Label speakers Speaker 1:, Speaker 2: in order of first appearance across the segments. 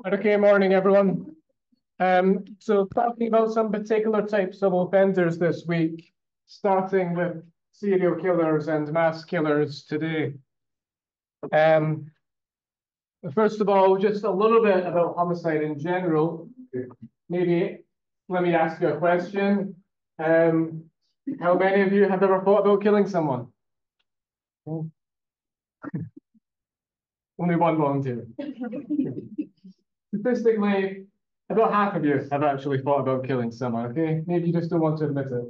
Speaker 1: Okay, morning, everyone. So talking about some particular types of offenders this week, starting with serial killers and mass killers today. First of all, just a little bit about homicide in general. Maybe let me ask you a question. How many of you have ever thought about killing someone? Only one volunteer. Statistically, about half of you have actually thought about killing someone, okay? Maybe you just don't want to admit it.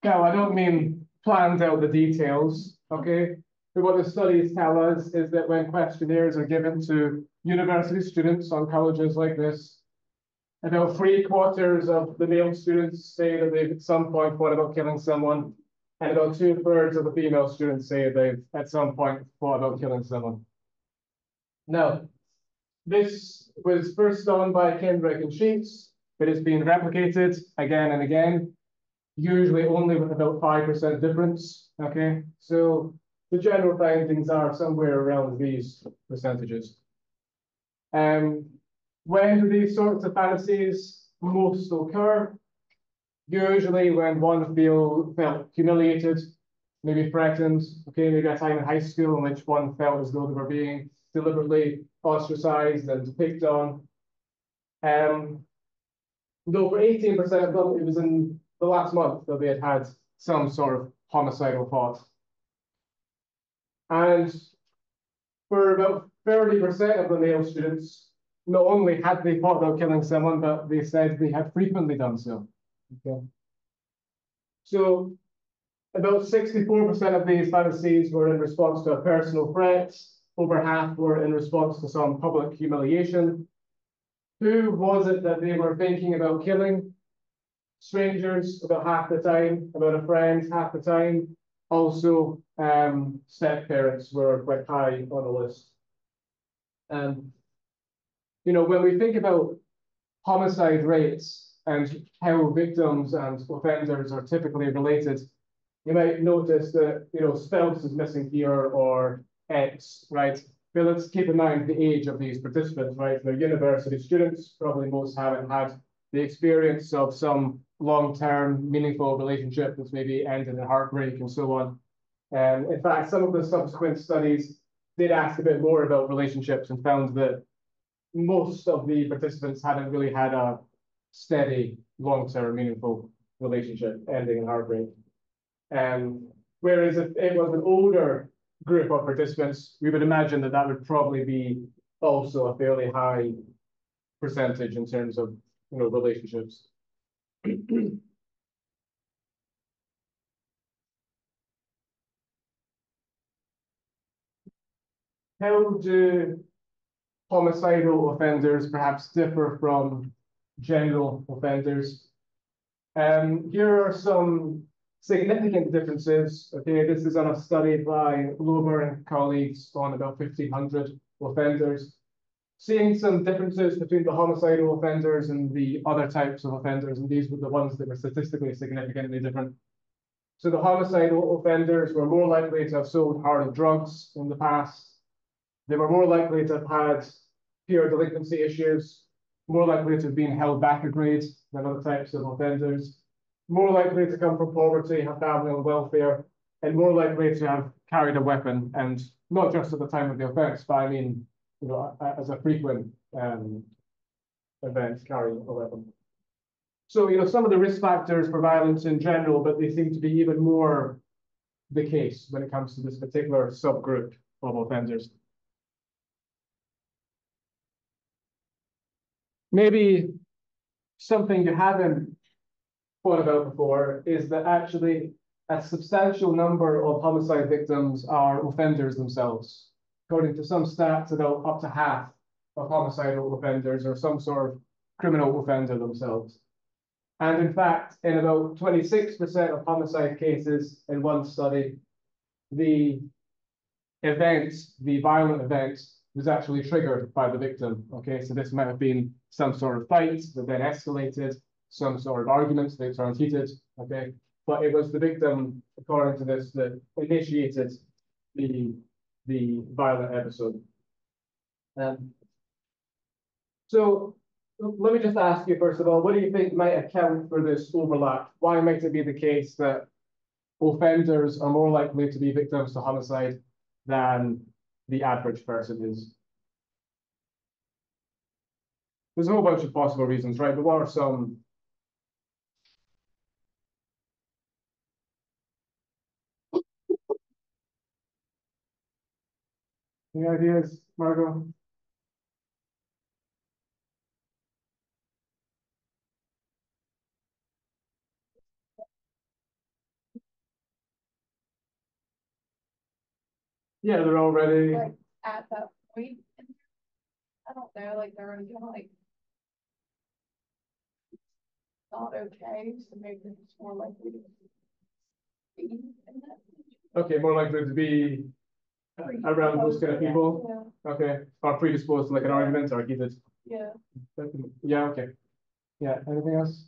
Speaker 1: Now, I don't mean planned out the details, okay? But what the studies tell us is that when questionnaires are given to university students on colleges like this, about 3/4 of the male students say that they've at some point thought about killing someone, and about 2/3 of the female students say they've at some point thought about killing someone. Now, this was first done by Kendrick and Sheets, but it's been replicated again and again, usually only with about 5% difference, okay? So the general findings are somewhere around these percentages. When do these sorts of fantasies most occur? Usually when one felt humiliated, maybe threatened, okay, maybe a time in high school in which one felt as though they were being deliberately ostracized and picked on. Though for 18% of them, it was in the last month that they had had some sort of homicidal thought. And for about 30% of the male students, not only had they thought about killing someone, but they said they had frequently done so. Okay. So about 64% of these fantasies were in response to a personal threat. Over half were in response to some public humiliation. Who was it that they were thinking about killing? Strangers, about half the time, about a friend, half the time. Also, step parents were quite high on the list. When we think about homicide rates and how victims and offenders are typically related, you might notice that, spouse is missing here or ex, right? But let's keep in mind the age of these participants, right? They're university students, probably most haven't had the experience of some long-term meaningful relationship that's maybe ended in heartbreak and so on. In fact, some of the subsequent studies did ask a bit more about relationships and found that most of the participants hadn't really had a steady, long-term, meaningful relationship ending in heartbreak. Whereas if it was an older group of participants, we would imagine that that would probably be also a fairly high percentage in terms of relationships. How do homicidal offenders perhaps differ from general offenders? Here are some significant differences. Okay, this is on a study by Lober and colleagues on about 1,500 offenders, seeing some differences between the homicidal offenders and the other types of offenders, and these were the ones that were statistically significantly different. So the homicidal offenders were more likely to have sold harder drugs in the past. They were more likely to have had peer delinquency issues, more likely to have been held back a grade than other types of offenders, more likely to come from poverty, have family on welfare, and more likely to have carried a weapon, and not just at the time of the offense, but I mean, as a frequent event, carrying a weapon. So, some of the risk factors for violence in general, but they seem to be even more the case when it comes to this particular subgroup of offenders. Maybe something you haven't thought about before is that actually a substantial number of homicide victims are offenders themselves. According to some stats, about up to half of homicidal offenders are some sort of criminal offender themselves. And in fact, in about 26% of homicide cases in one study, the violent event, was actually triggered by the victim. Okay, so this might have been some sort of fight that then escalated, some sort of arguments that turned heated. Okay, but it was the victim, according to this, that initiated the violent episode. So let me just ask you, first of all, what do you think might account for this overlap? Why might it be the case that offenders are more likely to be victims to homicide than the average person is? There's a whole bunch of possible reasons, right? But what are some? Any ideas, Margot? Yeah, they're already.
Speaker 2: Like at that point, I don't know, like they're already kind of like not okay, so maybe it's more likely to be in that
Speaker 1: Okay, more likely to be around those kind of people.
Speaker 2: Yeah.
Speaker 1: Okay, are predisposed to like an argument or heated.
Speaker 2: Yeah.
Speaker 1: Yeah. Okay. Yeah. Anything else?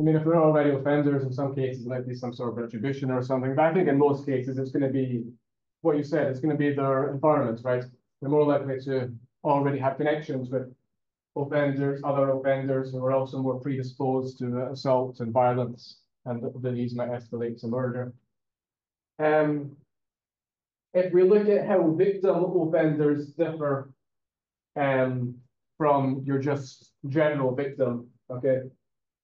Speaker 1: I mean, if they're already offenders, in some cases, it might be some sort of retribution or something. But I think in most cases, it's going to be what you said. It's going to be their environment, right? They're more likely to already have connections with offenders, other offenders who are also more predisposed to assault and violence, and that these might escalate to murder. Um, if we look at how victim offenders differ um, from your just general victim, okay,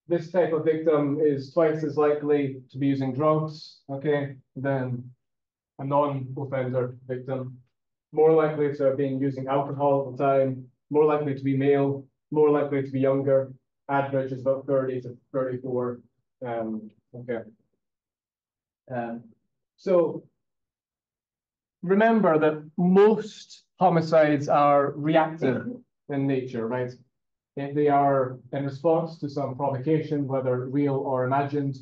Speaker 1: this type of victim is twice as likely to be using drugs, okay, than a non-offender victim. More likely to have been using alcohol at the time, more likely to be male, more likely to be younger. Average is about 30 to 34. Okay. Um, so remember that most homicides are reactive in nature, right? If they are in response to some provocation, whether real or imagined,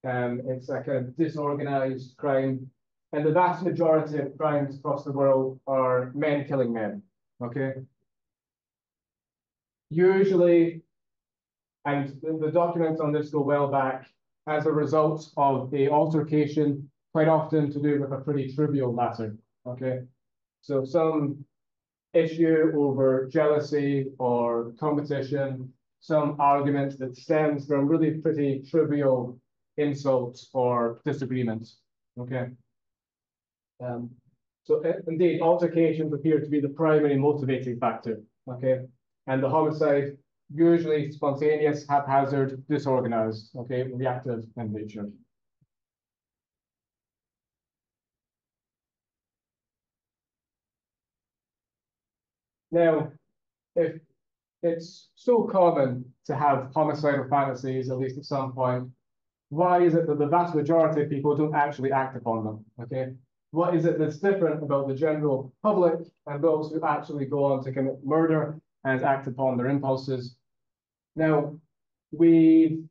Speaker 1: it's a kind of disorganized crime. And the vast majority of crimes across the world are men killing men, okay? Usually, and the documents on this go well back, as a result of a altercation, quite often to do with a pretty trivial matter, okay? So some issue over jealousy or competition, some argument that stems from really pretty trivial insults or disagreements. Okay. Um, so indeed, altercations appear to be the primary motivating factor. Okay. And the homicide, usually spontaneous, haphazard, disorganized, okay, reactive in nature. Now, if it's so common to have homicidal fantasies, at least at some point, why is it that the vast majority of people don't actually act upon them? Okay. What is it that's different about the general public and those who actually go on to commit murder and act upon their impulses? Now, we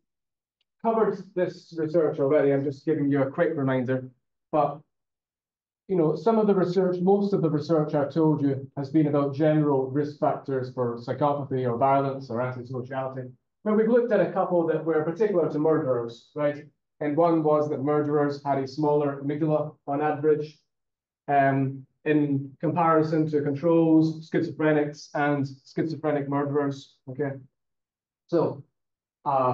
Speaker 1: covered this research already. I'm just giving you a quick reminder. But some of the research, most of the research I've told you has been about general risk factors for psychopathy or violence or antisociality. But we've looked at a couple that were particular to murderers, right? And one was that murderers had a smaller amygdala on average, in comparison to controls, schizophrenics, and schizophrenic murderers. Okay, so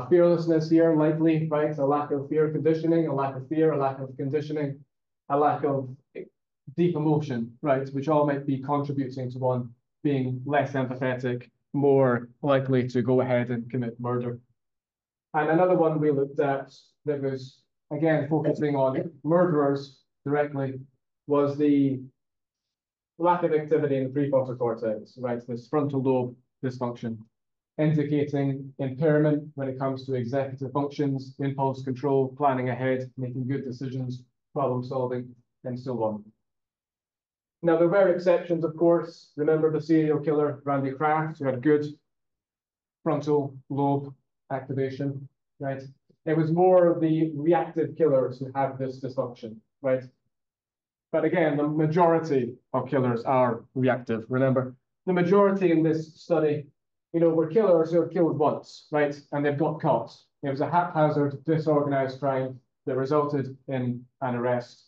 Speaker 1: fearlessness here, likely, right? A lack of fear conditioning, a lack of fear, a lack of conditioning, a lack of deep emotion, right? Which all might be contributing to one being less empathetic, more likely to go ahead and commit murder. And another one we looked at that was, again, focusing on murderers directly was the lack of activity in the prefrontal cortex, right? This frontal lobe dysfunction, indicating impairment when it comes to executive functions, impulse control, planning ahead, making good decisions, problem solving, and so on. Now, there were exceptions, of course. Remember the serial killer, Randy Kraft, who had good frontal lobe activation, right? It was more the reactive killers who have this dysfunction, right? But again, the majority of killers are reactive. Remember, the majority in this study, were killers who have killed once, right? And they've got caught. It was a haphazard, disorganized crime that resulted in an arrest.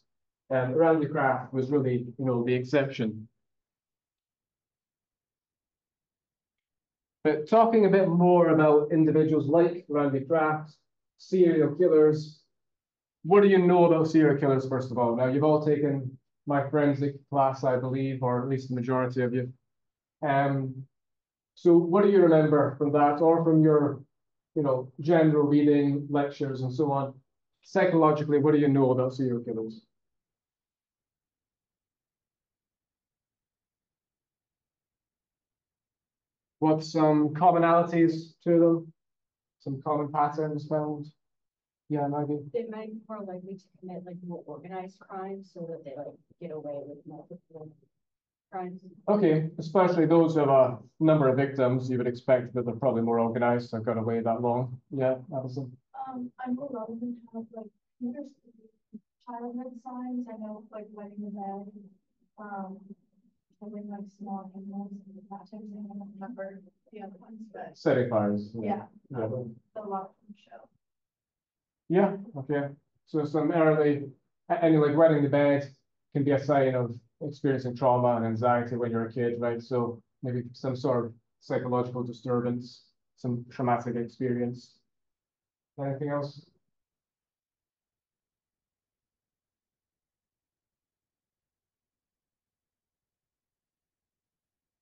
Speaker 1: Randy Kraft was really, the exception. But talking a bit more about individuals like Randy Kraft, serial killers, what do you know about serial killers, first of all? Now, you've all taken my forensic class, I believe, or at least the majority of you. So what do you remember from that, or from your, general reading, lectures, and so on? Psychologically, what do you know about serial killers? What's some commonalities to them? Some common patterns found? Yeah, Maggie?
Speaker 2: They might be more likely to commit like more organized crimes so that they like get away with multiple crimes.
Speaker 1: Okay, especially those who have a number of victims, you would expect that they're probably more organized and got away that long. Yeah, Alison.
Speaker 2: I know a lot of them have like there's childhood signs. I know like wetting the bed, killing like small animals and that type of thing. I don't remember the other ones, but
Speaker 1: Setting fires.
Speaker 2: yeah,
Speaker 1: Yeah.
Speaker 2: a lot of them show.
Speaker 1: Yeah, okay. So some early, and like wetting the bed can be a sign of experiencing trauma and anxiety when you're a kid, right? So maybe some sort of psychological disturbance, some traumatic experience. Anything else?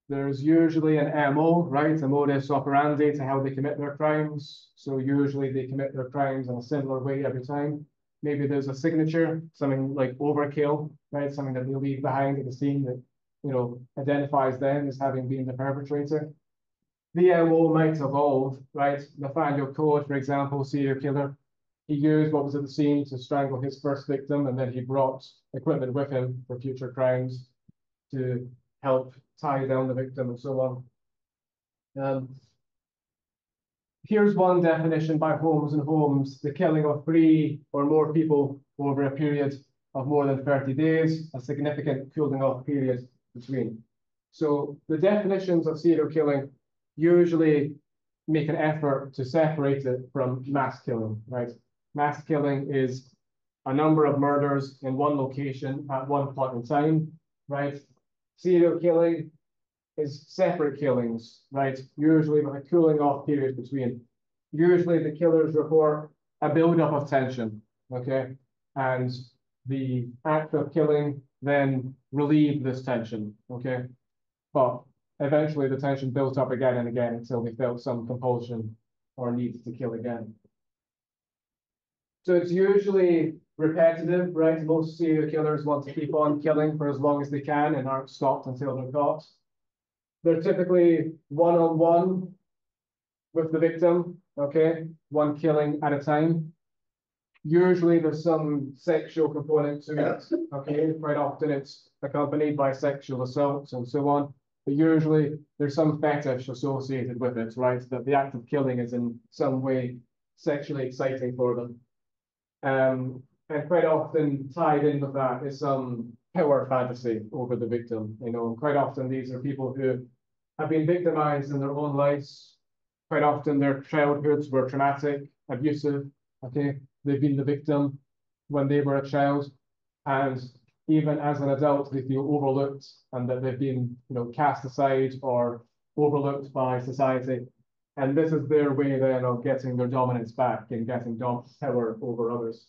Speaker 1: There's usually an MO, right? A modus operandi to how they commit their crimes. So usually they commit their crimes in a similar way every time. Maybe there's a signature, something like overkill, right? Something that they leave behind at the scene that, identifies them as having been the perpetrator. The MO might evolve, right? Nathaniel Code, for example, serial killer. He used what was at the scene to strangle his first victim, and then he brought equipment with him for future crimes to help tie down the victim and so on. Here's one definition by Holmes and Holmes: the killing of 3 or more people over a period of more than 30 days, a significant cooling off period between. So the definitions of serial killing usually make an effort to separate it from mass killing, right? Mass killing is a number of murders in one location at one point in time, right? Serial killing is separate killings, right? Usually with a cooling off period between. Usually the killers report a buildup of tension, okay? And the act of killing then relieved this tension, okay? But eventually the tension built up again and again until they felt some compulsion or need to kill again. So it's usually repetitive, right? Most serial killers want to keep on killing for as long as they can and aren't stopped until they're caught. They're typically one-on-one with the victim, okay? One killing at a time. Usually there's some sexual component to it, okay? Quite often it's accompanied by sexual assaults and so on. But usually there's some fetish associated with it, right? That the act of killing is in some way sexually exciting for them. And quite often tied in with that is some power fantasy over the victim. And quite often these are people who have been victimized in their own lives. Quite often their childhoods were traumatic, abusive, okay? They've been the victim when they were a child. And even as an adult, they feel overlooked and that they've been, cast aside or overlooked by society. And this is their way then of getting their dominance back and getting power over others.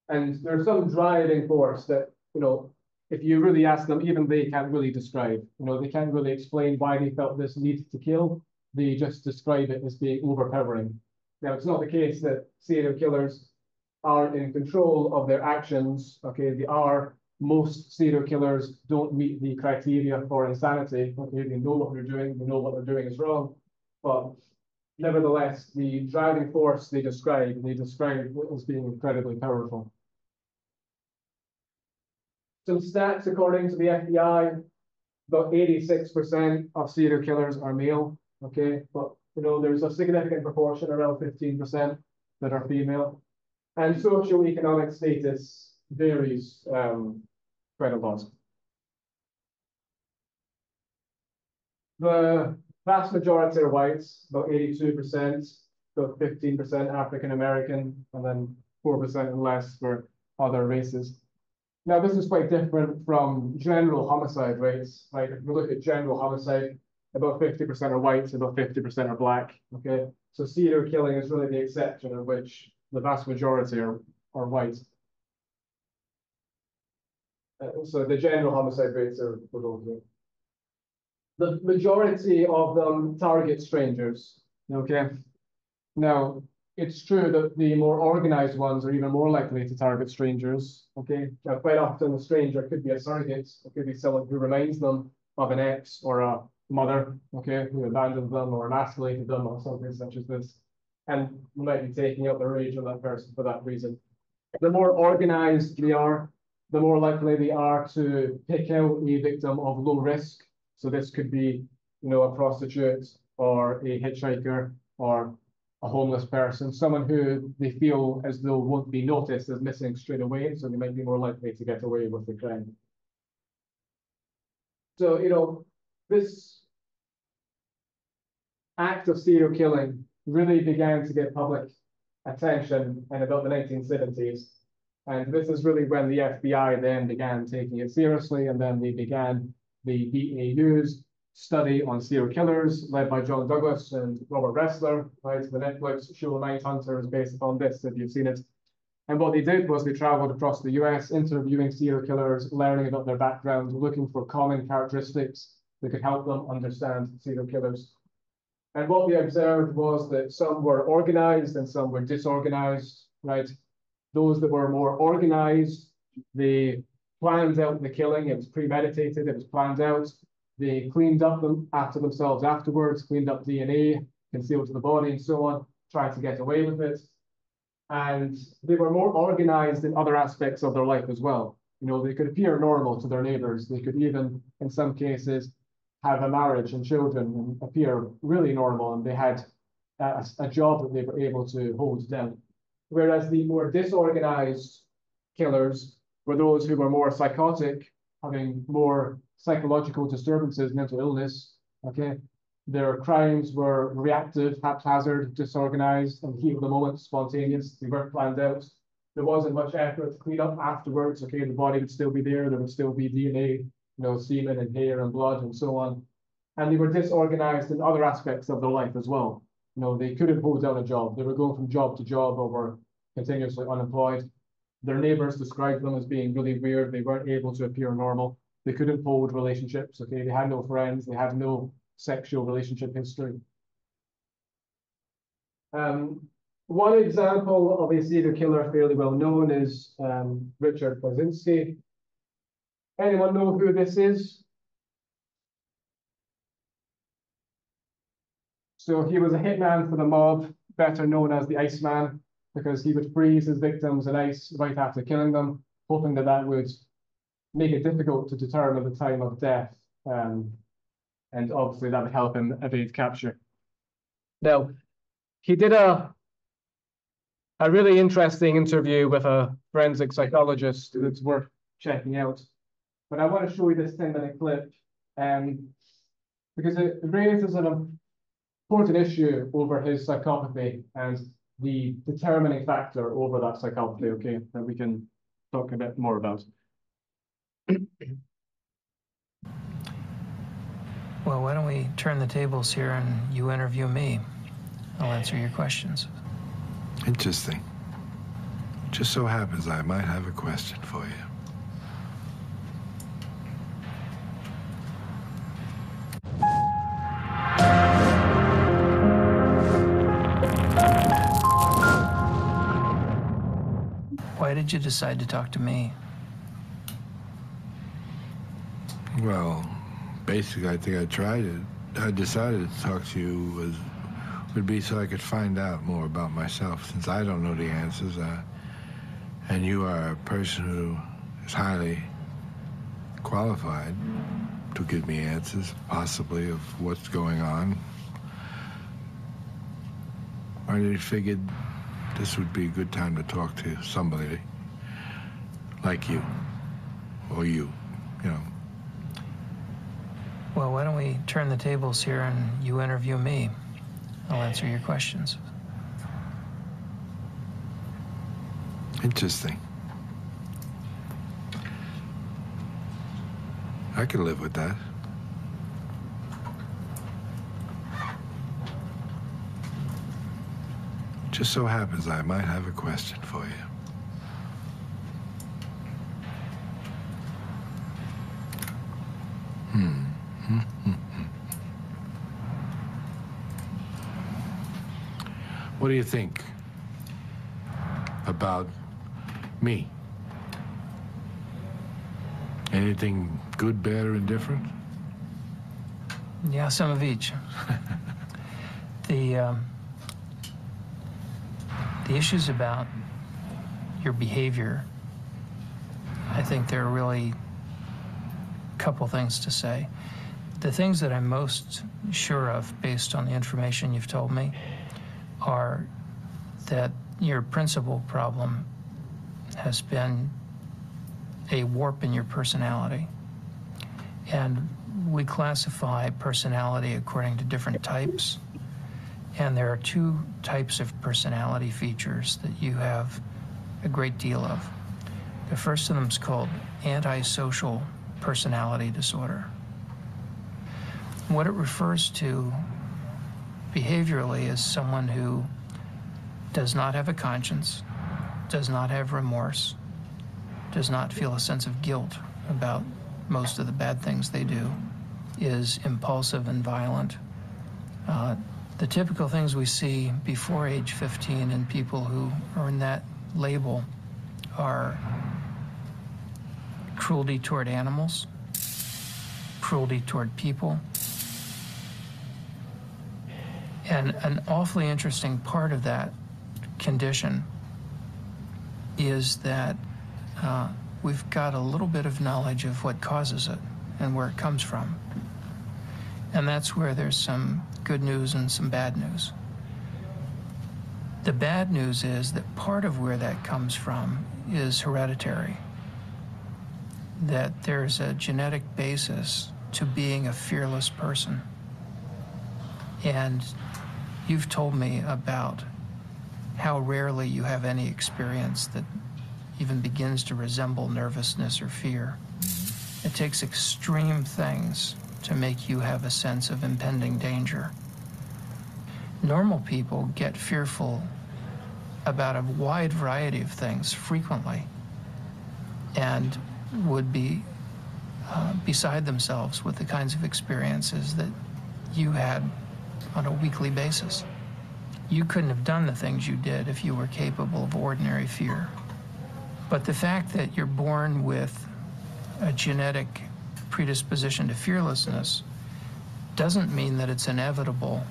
Speaker 1: And there's some driving force that, if you really ask them, even they can't really describe. They can't really explain why they felt this need to kill. They just describe it as being overpowering. Now, it's not the case that serial killers are in control of their actions. Okay, they are. Most serial killers don't meet the criteria for insanity. Okay, they know what they're doing. They know what they're doing is wrong. But nevertheless, the driving force they describe as being incredibly powerful. Some stats according to the FBI, about 86% of serial killers are male, okay? But, there's a significant proportion, around 15%, that are female. And socioeconomic status varies quite a lot. The vast majority are whites, about 82%, about 15% African American, and then 4% and less for other races. Now, this is quite different from general homicide rates, right? If we look at general homicide, about 50% are white, about 50% are black, okay? So serial killing is really the exception in which the vast majority are white. So the general homicide rates are okay. The majority of them target strangers, okay? Now, it's true that the more organized ones are even more likely to target strangers, okay? Now, quite often the stranger could be a surrogate, it could be someone who reminds them of an ex or a mother, okay, who abandoned them or emasculated them or something such as this. And you might be taking out the rage of that person for that reason. The more organized they are, the more likely they are to pick out a victim of low risk. So this could be, a prostitute or a hitchhiker or a homeless person, someone who they feel as though won't be noticed as missing straight away, so they might be more likely to get away with the crime. So, this act of serial killing really began to get public attention in about the 1970s. And this is really when the FBI then began taking it seriously, and then they began the BAU's study on serial killers, led by John Douglas and Robert Ressler, right? The Netflix show Mindhunter is based upon this, if you've seen it. And what they did was they traveled across the US, interviewing serial killers, learning about their background, looking for common characteristics that could help them understand serial killers. And what they observed was that some were organized and some were disorganized, right? Those that were more organized, they planned out the killing. It was premeditated, it was planned out. They cleaned up after themselves afterwards, cleaned up DNA, concealed the body and so on, tried to get away with it. And they were more organized in other aspects of their life as well. They could appear normal to their neighbors. They could even, in some cases, have a marriage and children and appear really normal. And they had a job that they were able to hold down. Whereas the more disorganized killers were those who were more psychotic, having more psychological disturbances, mental illness, okay? Their crimes were reactive, haphazard, disorganized, and heat of the moment, spontaneous. They weren't planned out. There wasn't much effort to clean up afterwards, okay? The body would still be there. There would still be DNA, semen and hair and blood and so on. And they were disorganized in other aspects of their life as well. They couldn't hold down a job. They were going from job to job or were continuously unemployed. Their neighbors described them as being really weird. They weren't able to appear normal. They couldn't hold relationships, okay? They had no friends. They had no sexual relationship history. One example of a serial killer fairly well known is Richard Kosinski. Anyone know who this is? So he was a hitman for the mob, better known as the Iceman, because he would freeze his victims in ice right after killing them, hoping that would make it difficult to determine the time of death. And obviously that would help him evade capture. Now, he did a really interesting interview with a forensic psychologist that's worth checking out. But I want to show you this 10-minute clip because it raises an important issue over his psychopathy and the determining factor over that psychopathy, okay, that we can talk a bit more about.
Speaker 3: Well, why don't we turn the tables here and you interview me? I'll answer your questions.
Speaker 4: Interesting. Just so happens I might have a question for you.
Speaker 3: Why did you decide to talk to me?
Speaker 4: Well, basically, I think I decided to talk to you would be so I could find out more about myself, since I don't know the answers, and you are a person who is highly qualified to give me answers, possibly, of what's going on. I figured this would be a good time to talk to somebody like you, or you know.
Speaker 3: Well, why don't we turn the tables here and you interview me? I'll answer your questions.
Speaker 4: Interesting. I can live with that. Just so happens I might have a question for you. What do you think about me? Anything good, bad, or indifferent?
Speaker 3: Yeah, some of each. The issues about your behavior, I think there are really a couple things to say. The things that I'm most sure of, based on the information you've told me, are that your principal problem has been a warp in your personality. And we classify personality according to different types. And there are two types of personality features that you have a great deal of. The first of them is called antisocial personality disorder. What it refers to behaviorally is someone who does not have a conscience, does not have remorse, does not feel a sense of guilt about most of the bad things they do, is impulsive and violent. The typical things we see before age 15 in people who earn that label are cruelty toward animals, cruelty toward people. And an awfully interesting part of that condition is that we've got a little bit of knowledge of what causes it and where it comes from. And that's where there's some good news and some bad news. The bad news is that part of where that comes from is hereditary, that there's a genetic basis to being a fearless person. And you've told me about how rarely you have any experience that even begins to resemble nervousness or fear. It takes extreme things to make you have a sense of impending danger. Normal people get fearful about a wide variety of things frequently and would be beside themselves with the kinds of experiences that you had on a weekly basis. You couldn't have done the things you did if you were capable of ordinary fear. But the fact that you're born with a genetic predisposition to fearlessness doesn't mean that it's inevitable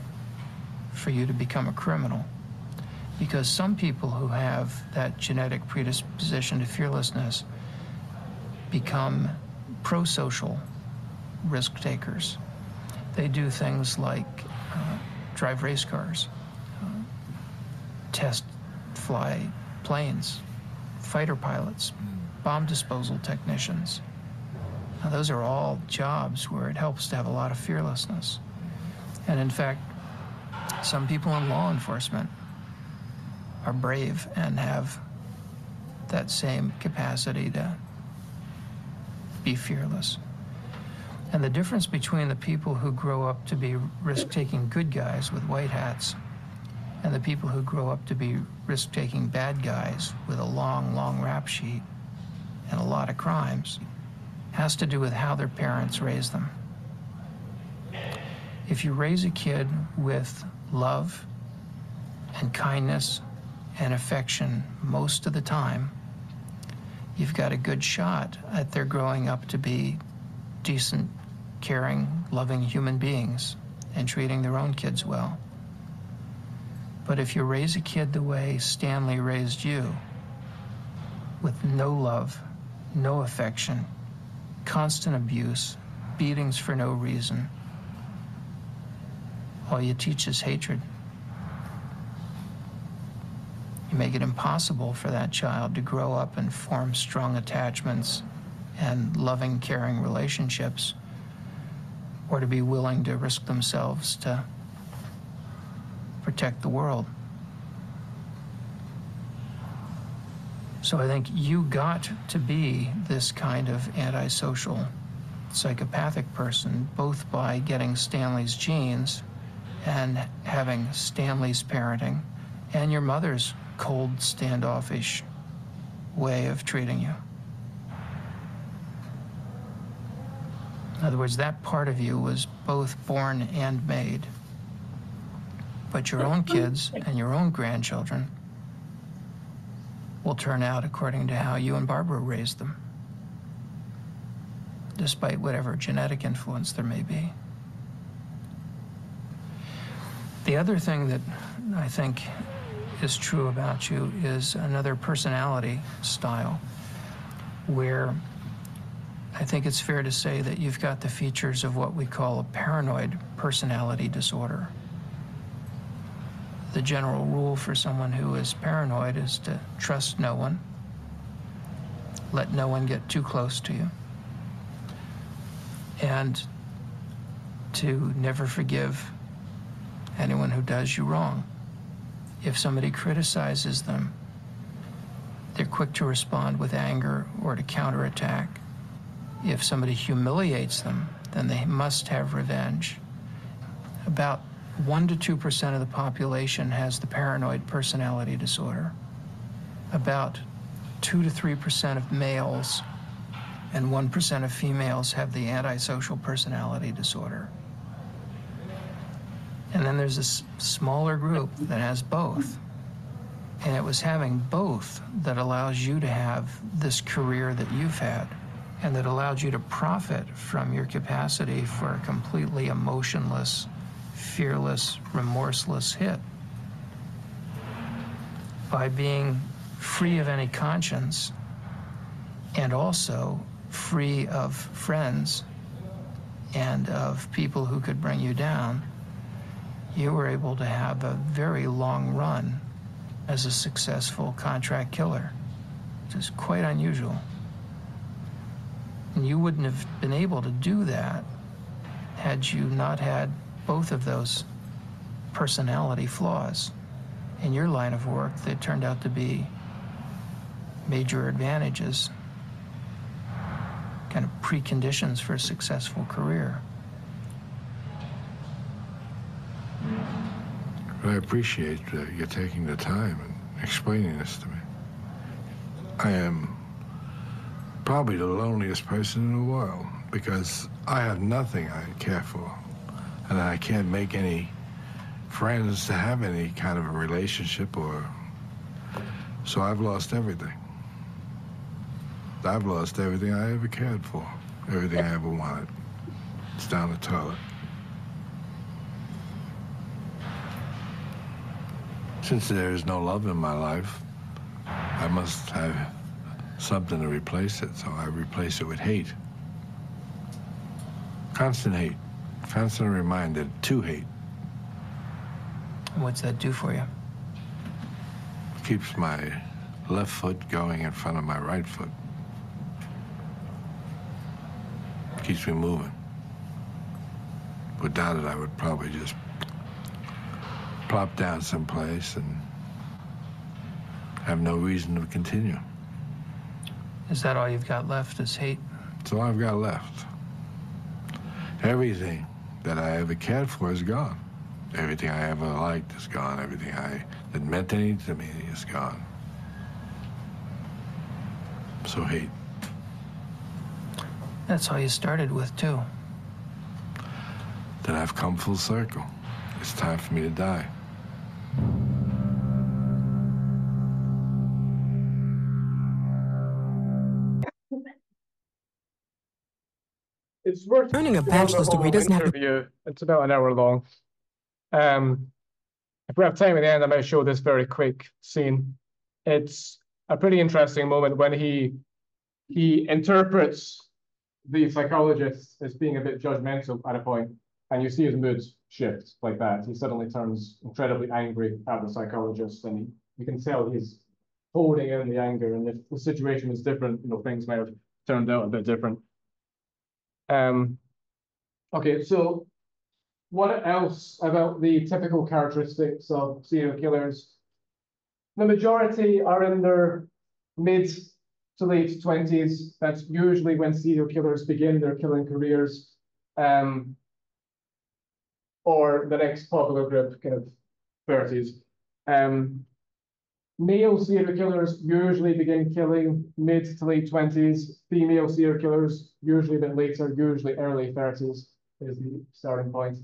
Speaker 3: for you to become a criminal. Because some people who have that genetic predisposition to fearlessness become pro-social risk takers. They do things like drive race cars, test fly planes, fighter pilots, bomb disposal technicians. Now, those are all jobs where it helps to have a lot of fearlessness. And in fact, some people in law enforcement are brave and have that same capacity to be fearless. And the difference between the people who grow up to be risk-taking good guys with white hats and the people who grow up to be risk-taking bad guys with a long, long rap sheet and a lot of crimes has to do with how their parents raise them. If you raise a kid with love and kindness and affection most of the time, you've got a good shot at their growing up to be decent, caring, loving human beings and treating their own kids well. But if you raise a kid the way Stanley raised you, with no love, no affection, constant abuse, beatings for no reason, all you teach is hatred. You make it impossible for that child to grow up and form strong attachments and loving, caring relationships, or to be willing to risk themselves to protect the world. So I think you got to be this kind of antisocial psychopathic person, both by getting Stanley's genes and having Stanley's parenting and your mother's cold, standoffish way of treating you. In other words, that part of you was both born and made. But your own kids and your own grandchildren will turn out according to how you and Barbara raised them, despite whatever genetic influence there may be. The other thing that I think is true about you is another personality style, where I think it's fair to say that you've got the features of what we call a paranoid personality disorder. The general rule for someone who is paranoid is to trust no one, let no one get too close to you, and to never forgive anyone who does you wrong. If somebody criticizes them, they're quick to respond with anger or to counterattack. If somebody humiliates them, then they must have revenge. About 1 to 2% of the population has the paranoid personality disorder. About 2 to 3% of males and 1% of females have the antisocial personality disorder. And then there's this smaller group that has both. And it was having both that allows you to have this career that you've had, and that allowed you to profit from your capacity for a completely emotionless, fearless, remorseless hit. By being free of any conscience and also free of friends and of people who could bring you down, you were able to have a very long run as a successful contract killer, which is quite unusual. And you wouldn't have been able to do that had you not had both of those personality flaws. In your line of work, they turned out to be major advantages, kind of preconditions for a successful career.
Speaker 4: I appreciate you taking the time and explaining this to me. I am probably the loneliest person in the world because I have nothing I care for, and I can't make any friends to have any kind of a relationship, or so I've lost everything. I've lost everything I ever cared for, everything I ever wanted. It's down the toilet. Since there is no love in my life, I must have something to replace it, so I replace it with hate. Constant hate. Constant reminder to hate.
Speaker 3: What's that do for you?
Speaker 4: Keeps my left foot going in front of my right foot. Keeps me moving. Without it, I would probably just plop down someplace and have no reason to continue.
Speaker 3: Is that all you've got left is hate?
Speaker 4: That's all I've got left. Everything that I ever cared for is gone. Everything I ever liked is gone. Everything that meant anything to me is gone. So hate.
Speaker 3: That's all you started with, too.
Speaker 4: Then I've come full circle. It's time for me to die.
Speaker 1: It's worth
Speaker 5: Earning a
Speaker 1: the
Speaker 5: bachelor's degree
Speaker 1: whole
Speaker 5: doesn't have to.
Speaker 1: interview. It's about an hour long. If we have time at the end, I might show this very quick scene. It's a pretty interesting moment when he interprets the psychologist as being a bit judgmental at a point, and you see his mood shift like that. He suddenly turns incredibly angry at the psychologist, and you can tell he's holding in the anger. And if the situation was different, things might have turned out a bit different. Okay, so what else about the typical characteristics of serial killers? The majority are in their mid to late 20s. That's usually when serial killers begin their killing careers. Or the next popular group, kind of 30s. Male serial killers usually begin killing mid to late 20s. Female serial killers usually a bit later, usually early 30s is the starting point.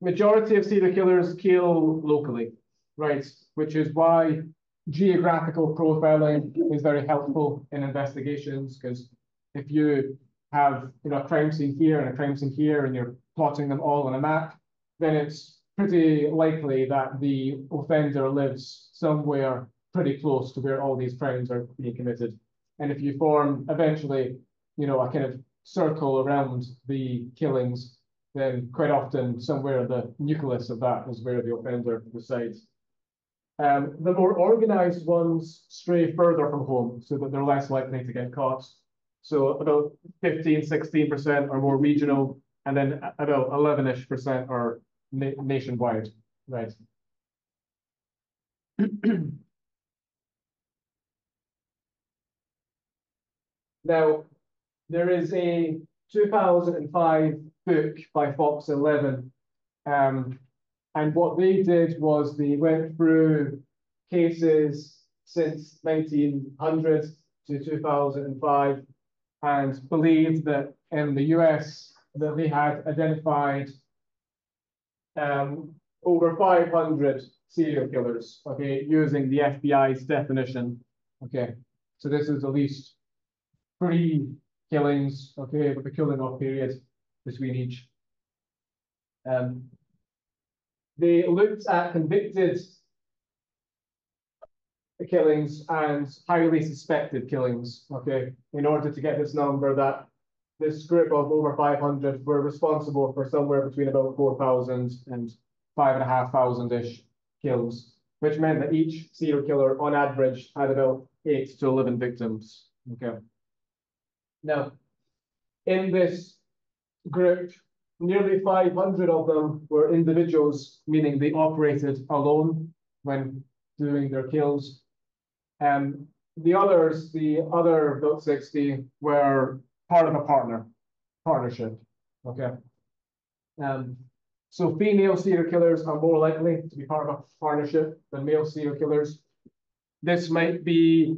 Speaker 1: Majority of serial killers kill locally, right? Which is why geographical profiling is very helpful in investigations, because if you have a crime scene here and a crime scene here and you're plotting them all on a map, then it's pretty likely that the offender lives somewhere pretty close to where all these crimes are being committed. And if you form eventually, a kind of circle around the killings, then quite often somewhere the nucleus of that is where the offender resides. The more organized ones stray further from home so that they're less likely to get caught. So about 15, 16% are more regional, and then about 11-ish% are nationwide, right? Now, there is a 2005 book by Fox 11, and what they did was they went through cases since 1900 to 2005 and believed that in the US that they had identified over 500 serial killers, okay, using the FBI's definition, okay. So this is at least 3 killings, okay, with a killing off period between each. They looked at convicted killings and highly suspected killings, okay, in order to get this number that this group of over 500 were responsible for somewhere between about 4,000 and 5,500-ish kills, which meant that each serial killer on average had about 8 to 11 victims, okay. Now, in this group, nearly 500 of them were individuals, meaning they operated alone when doing their kills. The other about 60 were part of a partnership, okay? So female serial killers are more likely to be part of a partnership than male serial killers. This might be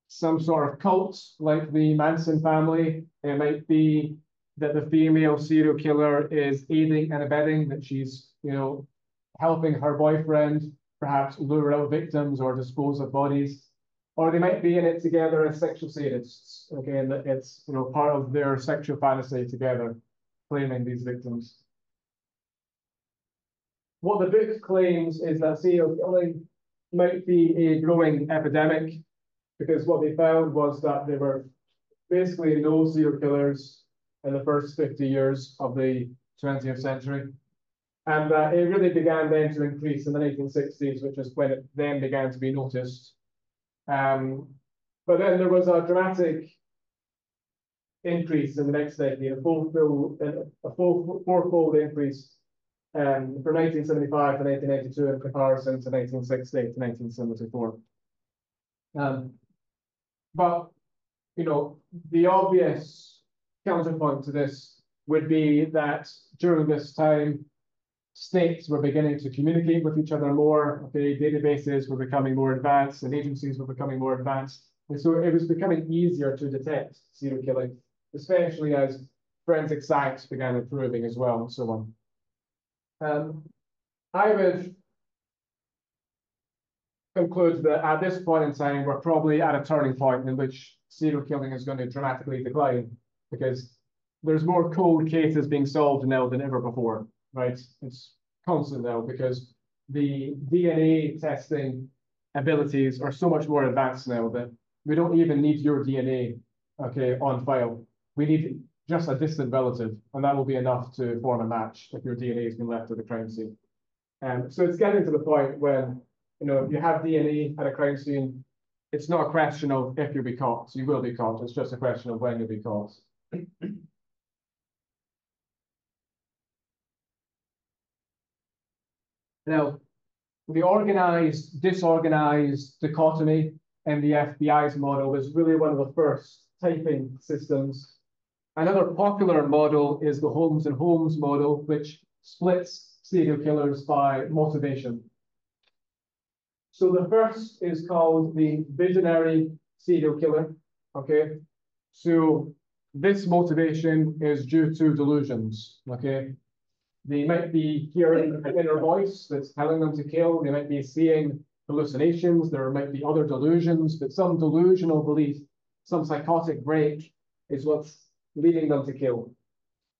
Speaker 1: some sort of cult, like the Manson family. It might be that the female serial killer is aiding and abetting, that she's, helping her boyfriend perhaps lure out victims or dispose of bodies. Or they might be in it together as sexual sadists, okay, and it's part of their sexual fantasy together, claiming these victims. What the book claims is that serial killing might be a growing epidemic, because what they found was that there were basically no serial killers in the first 50 years of the 20th century. And it really began then to increase in the 1960s, which is when it then began to be noticed. But then there was a dramatic increase in the next decade, a fourfold increase from 1975 to 1992 in comparison to 1960 to 1974. But the obvious counterpoint to this would be that during this time, states were beginning to communicate with each other more. Okay, databases were becoming more advanced and agencies were becoming more advanced. And so it was becoming easier to detect serial killing, especially as forensic science began improving as well and so on. I would conclude that at this point in time, we're probably at a turning point in which serial killing is going to dramatically decline, because there's more cold cases being solved now than ever before, right? It's constant now because the DNA testing abilities are so much more advanced now that we don't even need your DNA, okay, on file. We need just a distant relative, and that will be enough to form a match if your DNA has been left at the crime scene. So it's getting to the point when, if you have DNA at a crime scene, it's not a question of if you'll be caught. So you will be caught. It's just a question of when you'll be caught. Now, the organized, disorganized dichotomy in the FBI's model was really one of the first typing systems. Another popular model is the Holmes and Holmes model, which splits serial killers by motivation. So the first is called the visionary serial killer, okay? So this motivation is due to delusions, okay? They might be hearing an inner voice that's telling them to kill. They might be seeing hallucinations. There might be other delusions, but some delusional belief, some psychotic break is what's leading them to kill.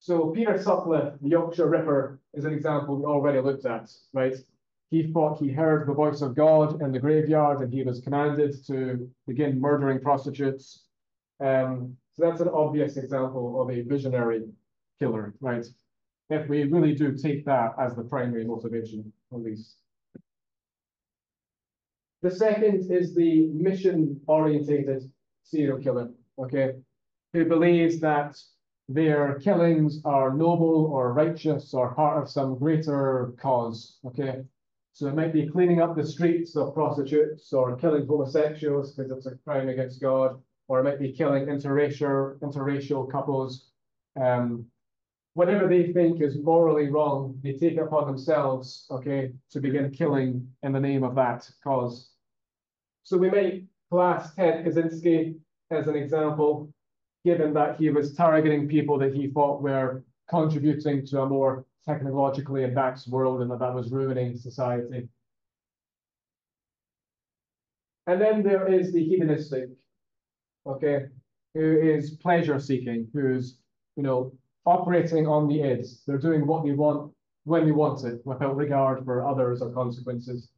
Speaker 1: So Peter Sutcliffe, the Yorkshire Ripper, is an example we already looked at, right? He thought he heard the voice of God in the graveyard and he was commanded to begin murdering prostitutes. So that's an obvious example of a visionary killer, right? If we really do take that as the primary motivation, at least. The second is the mission-orientated serial killer, okay, who believes that their killings are noble or righteous or part of some greater cause, okay? So it might be cleaning up the streets of prostitutes or killing homosexuals because it's a crime against God, or it might be killing interracial couples. Whatever they think is morally wrong, they take it upon themselves, okay, to begin killing in the name of that cause. So we might class Ted Kaczynski as an example, given that he was targeting people that he thought were contributing to a more technologically advanced world and that was ruining society. And then there is the hedonistic, okay, who is pleasure seeking, who's, operating on the id. They're doing what they want when they want it without regard for others or consequences.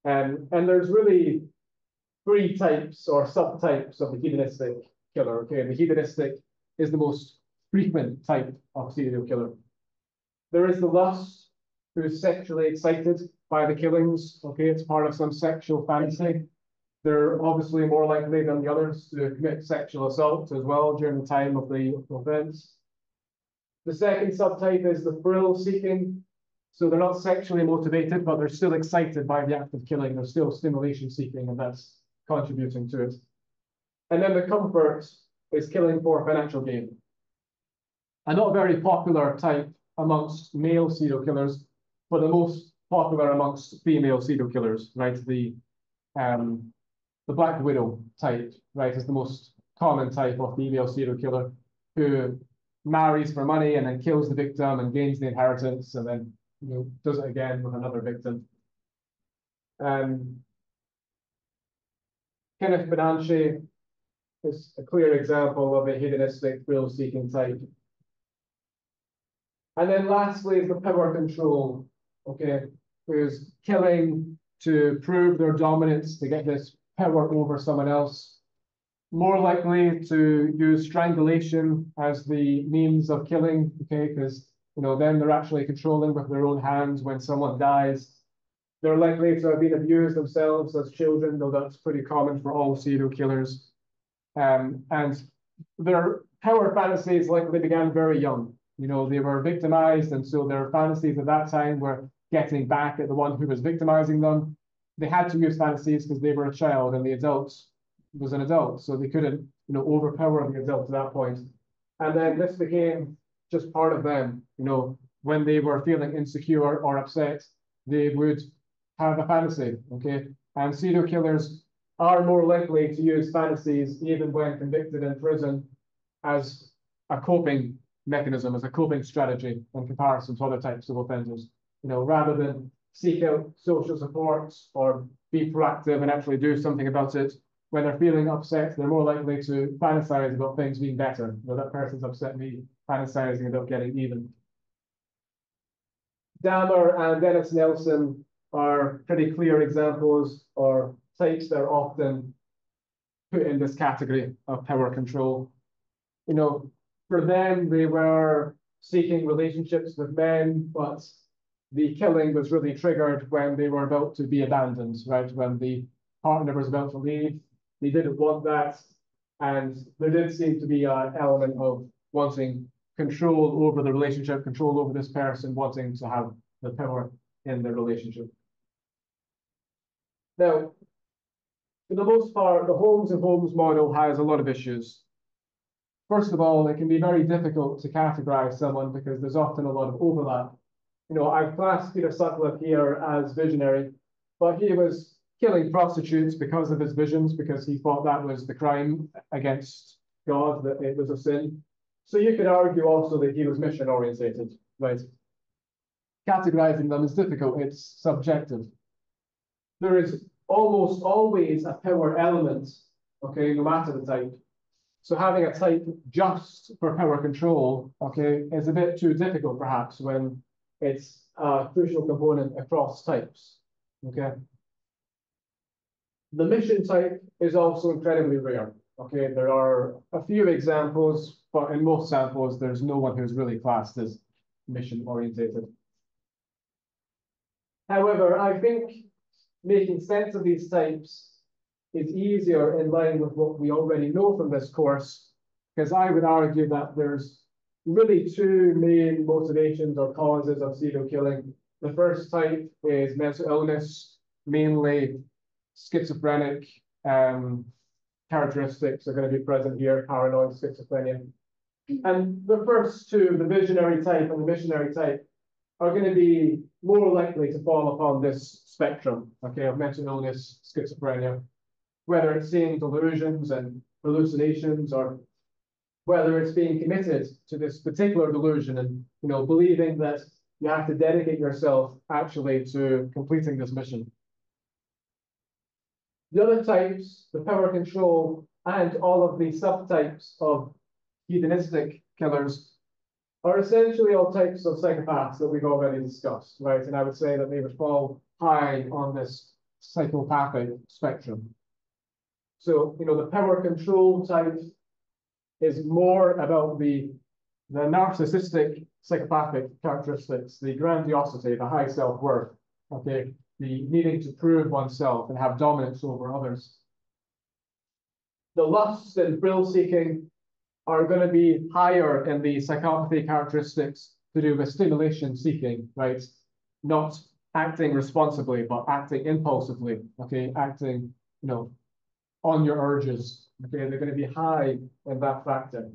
Speaker 1: And there's really three types or subtypes of the hedonistic killer, okay? The hedonistic is the most frequent type of serial killer. There is the lust, who is sexually excited by the killings, okay? It's part of some sexual fantasy. They're obviously more likely than the others to commit sexual assault as well during the time of the offense. The second subtype is the thrill-seeking. So they're not sexually motivated, but they're still excited by the act of killing. They're still stimulation-seeking, and that's contributing to it. And then the comfort is killing for financial gain. A not very popular type amongst male serial killers, but the most popular amongst female serial killers, right? The Black Widow type, right, is the most common type of female serial killer who marries for money and then kills the victim and gains the inheritance and then does it again with another victim. Kenneth Benanche is a clear example of a hedonistic, thrill-seeking type. And then lastly is the power control, okay, who's killing to prove their dominance, to get this power over someone else. More likely to use strangulation as the means of killing, okay, because then they're actually controlling with their own hands when someone dies. They're likely to have been abused themselves as children, though that's pretty common for all serial killers. And their power fantasies likely began very young. They were victimized, and so their fantasies at that time were getting back at the one who was victimizing them. They had to use fantasies because they were a child, and the adult was an adult, so they couldn't, overpower the adult at that point. And then this became just part of them. When they were feeling insecure or upset, they would have a fantasy, okay? And serial killers are more likely to use fantasies even when convicted in prison as a coping mechanism, as a coping strategy in comparison to other types of offenders. Rather than seek out social support or be proactive and actually do something about it, when they're feeling upset, they're more likely to fantasize about things being better. That person's upset me, fantasizing about getting even. Dahmer and Dennis Nelson are pretty clear examples or types that are often put in this category of power control. For them, they were seeking relationships with men, but the killing was really triggered when they were about to be abandoned, right? When the partner was about to leave, they didn't want that. And there did seem to be an element of wanting control over the relationship, control over this person, wanting to have the power in the relationship. Now, For the most part, the Holmes and Holmes model has a lot of issues. First of all, it can be very difficult to categorize someone because there's often a lot of overlap. I've classed Peter Sutcliffe here as visionary, but he was killing prostitutes because of his visions, because he thought that was the crime against God, that it was a sin. So you could argue also that he was mission orientated, right? Categorizing them is difficult, it's subjective. There is almost always a power element, okay, no matter the type. So having a type just for power control, okay, is a bit too difficult perhaps when it's a crucial component across types, okay? The mission type is also incredibly rare, okay? There are a few examples, but in most samples, there's no one who's really classed as mission orientated. However, I think making sense of these types is easier in line with what we already know from this course, because I would argue that there's really two main motivations or causes of serial killing. The first type is mental illness, mainly schizophrenic characteristics are going to be present here, paranoid, schizophrenia. And the first two, the visionary type and the missionary type, are going to be more likely to fall upon this spectrum, okay, of mental illness, schizophrenia, whether it's seeing delusions and hallucinations, or whether it's being committed to this particular delusion and believing that you have to dedicate yourself actually to completing this mission. The other types, the power control and all of the subtypes of hedonistic killers, are essentially all types of psychopaths that we've already discussed, right? And I would say that they would fall high on this psychopathic spectrum. So, the power control type is more about the narcissistic psychopathic characteristics, the grandiosity, the high self-worth, okay, the needing to prove oneself and have dominance over others. The lust and thrill-seeking are going to be higher in the psychopathy characteristics to do with stimulation seeking, right? Not acting responsibly, but acting impulsively, okay? Acting, on your urges, okay? They're going to be high in that factor.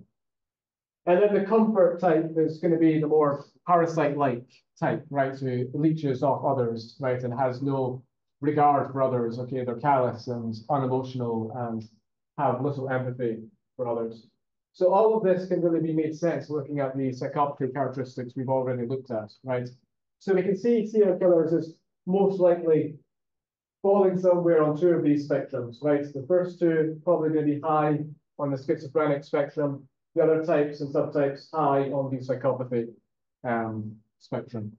Speaker 1: And then the comfort type is going to be the more parasite-like type, right? Who leeches off others, right? And has no regard for others, okay? They're callous and unemotional and have little empathy for others. So all of this can really be made sense looking at the psychopathy characteristics we've already looked at, right? So we can see serial killers as most likely falling somewhere on two of these spectrums, right? The first two probably going to be high on the schizophrenic spectrum, the other types and subtypes high on the psychopathy spectrum.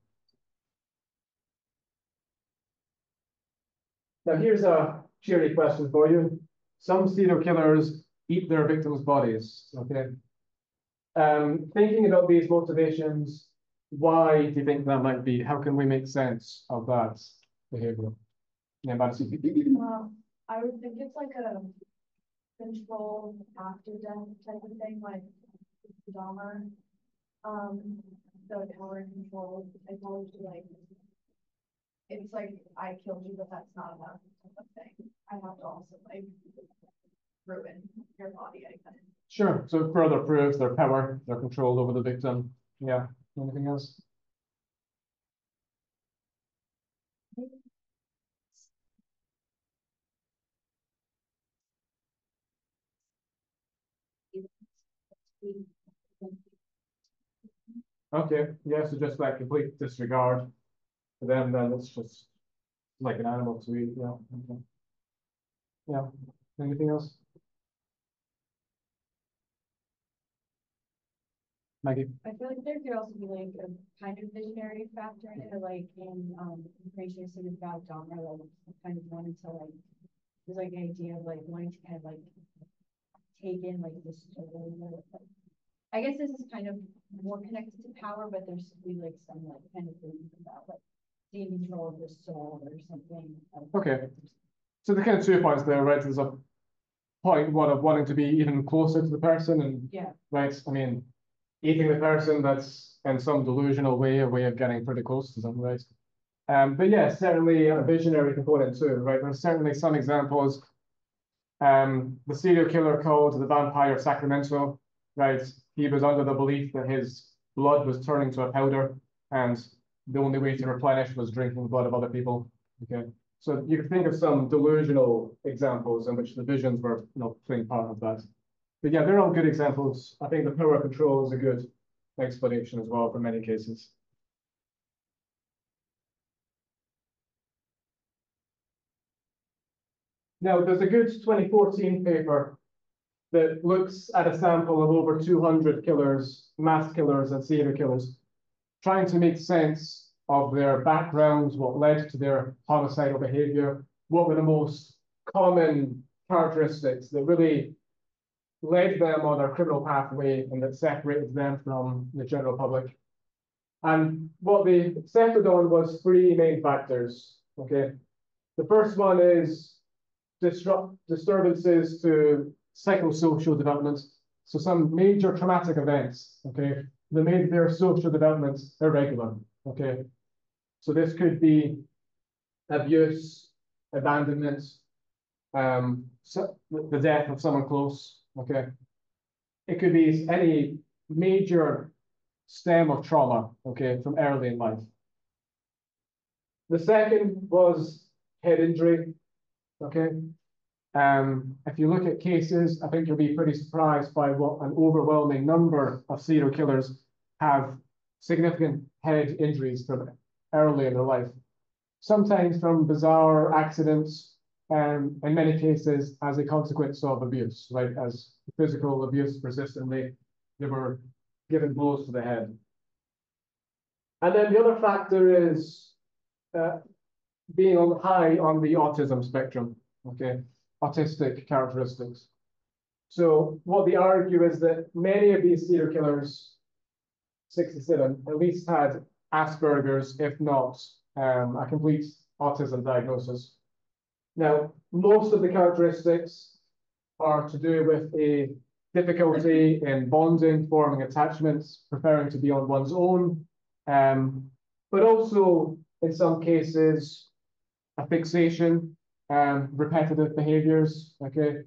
Speaker 1: Now here's a cheery question for you. Some serial killers eat their victims' bodies, okay? Thinking about these motivations, why do you think that might be? How can we make sense of that behavior?
Speaker 2: I would think it's like a control after death type of thing, like Dahmer. The power and control psychology, like it's like I killed you, but that's not enough type of thing. I have to also like ruin your body, I guess.
Speaker 1: Sure. So it further proves their power, their control over the victim. Yeah. Anything else? Okay. Yeah. So just like complete disregard for them, then it's just like an animal to eat. Yeah. Okay. Yeah. Anything else? Maggie?
Speaker 2: I feel like there could also be like a kind of visionary factor in it, like in Creationist and about Dahmer, like kind of wanted to like there's like an idea of like wanting to kind of like take in like this I guess this is kind of more connected to power, but there's like some like kind of things about like taking control of the soul or something.
Speaker 1: Okay. So the kind of 2 points there, right? There's a point one of wanting to be even closer to the person, and right. I mean, eating the person, that's in some delusional way a way of getting pretty close to them, right? But yeah, certainly a visionary component too, right? There's certainly some examples The serial killer called the vampire Sacramento, right? He was under the belief that his blood was turning to a powder, and the only way to replenish was drinking the blood of other people. Okay, so you can think of some delusional examples in which the visions were, playing part of that. But yeah, they're all good examples. I think the power control is a good explanation as well for many cases. Now, there's a good 2014 paper that looks at a sample of over 200 killers, mass killers and serial killers, trying to make sense of their backgrounds, what led to their homicidal behavior, what were the most common characteristics that really led them on their criminal pathway and that separated them from the general public. And what they settled on was three main factors, okay? The first one is disturbances to psychosocial development. So some major traumatic events, okay, that made their social development irregular, okay? So this could be abuse, abandonment, the death of someone close, okay? It could be any major stem of trauma, okay, from early in life. The second was head injury, okay? If you look at cases, I think you'll be pretty surprised by what an overwhelming number of serial killers have significant head injuries from early in their life. Sometimes from bizarre accidents, in many cases as a consequence of abuse, right? As physical abuse persistently, they were given blows to the head. And then the other factor is being high on the autism spectrum, okay? Autistic characteristics. So what they argue is that many of these serial killers, 67, at least had Asperger's, if not a complete autism diagnosis. Now, most of the characteristics are to do with a difficulty in bonding, forming attachments, preferring to be on one's own, but also in some cases, a fixation, repetitive behaviors, okay,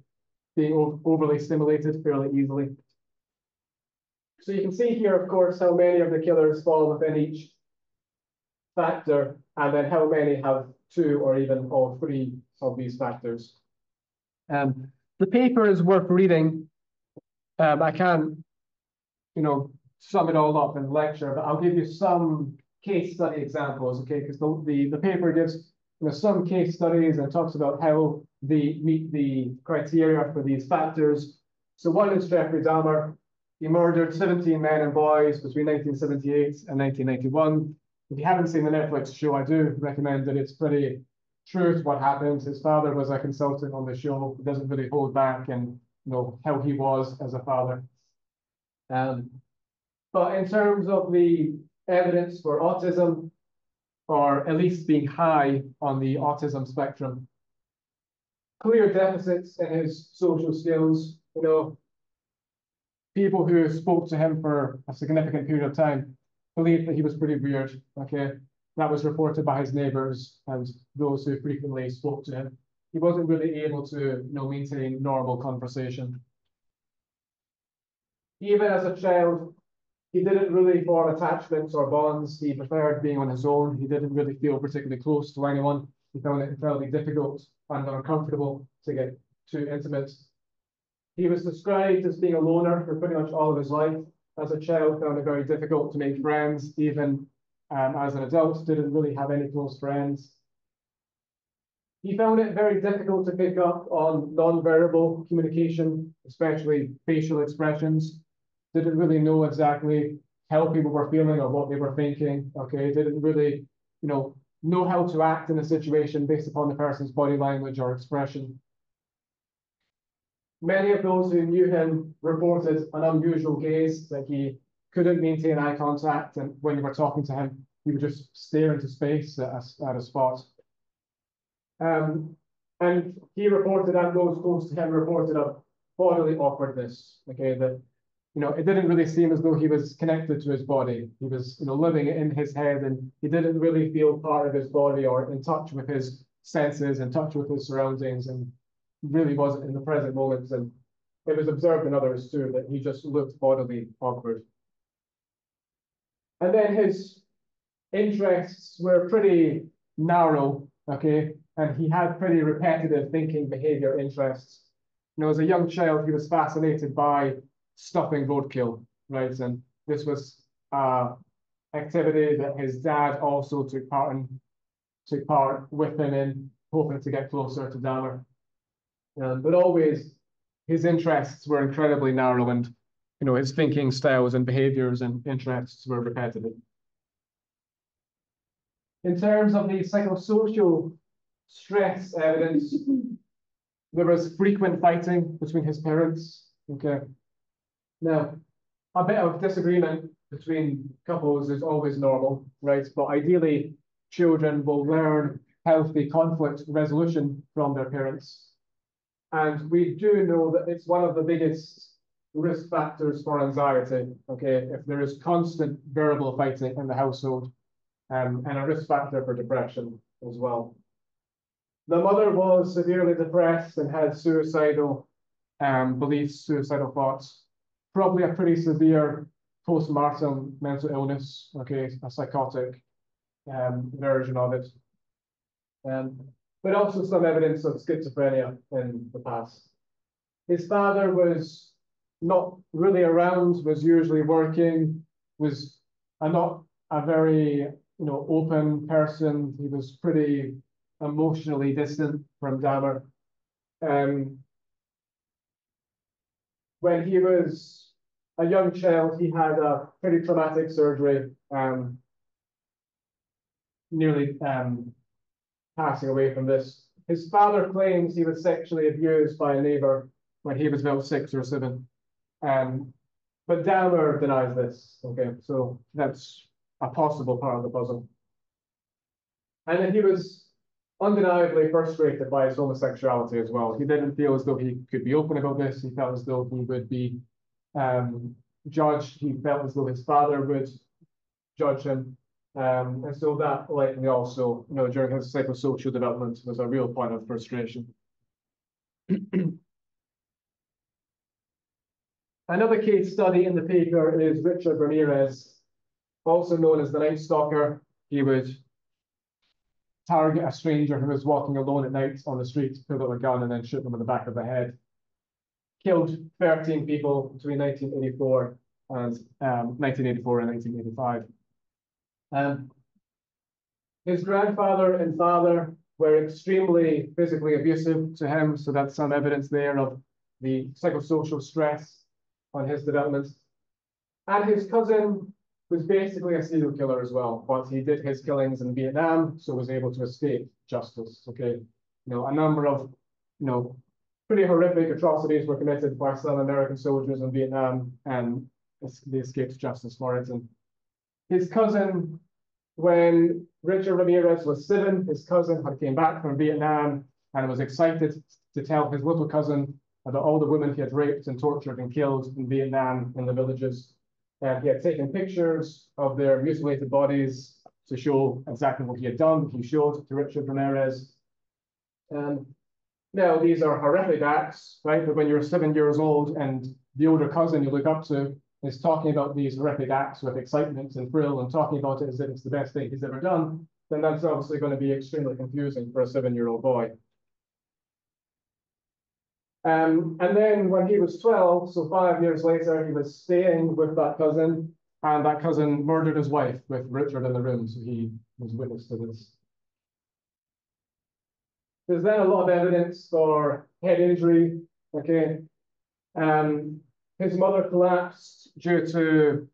Speaker 1: being overly stimulated fairly easily. So you can see here, of course, how many of the killers fall within each factor, and then how many have two or even all three of these factors. The paper is worth reading. I can't, sum it all up in the lecture, but I'll give you some case study examples, okay? Because the paper gives some case studies and talks about how they meet the criteria for these factors. So one is Jeffrey Dahmer. He murdered 17 men and boys between 1978 and 1991. If you haven't seen the Netflix show, I do recommend it. It's pretty true to what happened. His father was a consultant on the show. He doesn't really hold back and how he was as a father. But in terms of the evidence for autism, or at least being high on the autism spectrum, clear deficits in his social skills, people who spoke to him for a significant period of time believed that he was pretty weird, okay? That was reported by his neighbors and those who frequently spoke to him. He wasn't really able to, maintain normal conversation. Even as a child, he didn't really form attachments or bonds. He preferred being on his own. He didn't really feel particularly close to anyone. He found it incredibly difficult and uncomfortable to get too intimate. He was described as being a loner for pretty much all of his life. As a child, found it very difficult to make friends. Even as an adult, didn't really have any close friends. He found it very difficult to pick up on non-verbal communication, especially facial expressions. Didn't really know exactly how people were feeling or what they were thinking, okay? Didn't really, know how to act in a situation based upon the person's body language or expression. Many of those who knew him reported an unusual gaze, that he couldn't maintain eye contact, and when you were talking to him, he would just stare into space at a spot. And he reported, and those close to him reported, of bodily awkwardness, okay? That it didn't really seem as though he was connected to his body. He was, living in his head, and he didn't really feel part of his body or in touch with his senses, in touch with his surroundings. And really wasn't in the present moment, and it was observed in others too that he just looked bodily awkward. And then his interests were pretty narrow, okay, and he had pretty repetitive thinking behavior interests. As a young child, he was fascinated by stuffing roadkill, right? And this was activity that his dad also took part with him in, hoping to get closer to Dahmer. But always his interests were incredibly narrow, and his thinking styles and behaviors and interests were repetitive. In terms of the psychosocial stress evidence, there was frequent fighting between his parents. Okay. Now, a bit of disagreement between couples is always normal, right? But ideally, children will learn healthy conflict resolution from their parents. And we do know that it's one of the biggest risk factors for anxiety, okay? If there is constant verbal fighting in the household, and a risk factor for depression as well. The mother was severely depressed and had suicidal beliefs, suicidal thoughts, probably a pretty severe postpartum mental illness, okay, a psychotic version of it. But also some evidence of schizophrenia in the past. His father was not really around, was usually working, was not a very open person. He was pretty emotionally distant from Dahmer. When he was a young child, he had a pretty traumatic surgery, nearly passing away from this. His father claims he was sexually abused by a neighbor when he was about 6 or 7. But Dahmer denies this. Okay, so that's a possible part of the puzzle. And then he was undeniably frustrated by his homosexuality as well. He didn't feel as though he could be open about this. He felt as though he would be judged. He felt as though his father would judge him. And so that likely also, during his psychosocial development was a real point of frustration. Another case study in the paper is Richard Ramirez, also known as the Night Stalker. He would target a stranger who was walking alone at night on the street, pull out a gun, and then shoot them in the back of the head. Killed 13 people between 1984 and 1985. His grandfather and father were extremely physically abusive to him, so that's some evidence there of the psychosocial stress on his development. And his cousin was basically a serial killer as well, but he did his killings in Vietnam, so was able to escape justice. Okay, a number of pretty horrific atrocities were committed by some American soldiers in Vietnam, and they escaped justice for it. And his cousin, when Richard Ramirez was 7, his cousin had came back from Vietnam and was excited to tell his little cousin about all the women he had raped and tortured and killed in Vietnam in the villages. And he had taken pictures of their mutilated bodies to show exactly what he had done. He showed to Richard Ramirez. Now, these are horrific acts, right? But when you're 7 years old and the older cousin you look up to is talking about these horrific acts with excitement and thrill and talking about it as if it's the best thing he's ever done, then that's obviously going to be extremely confusing for a 7-year-old boy. And then when he was 12, so 5 years later, he was staying with that cousin, and that cousin murdered his wife with Richard in the room, so he was witness to this. There's then a lot of evidence for head injury, okay? His mother collapsed due to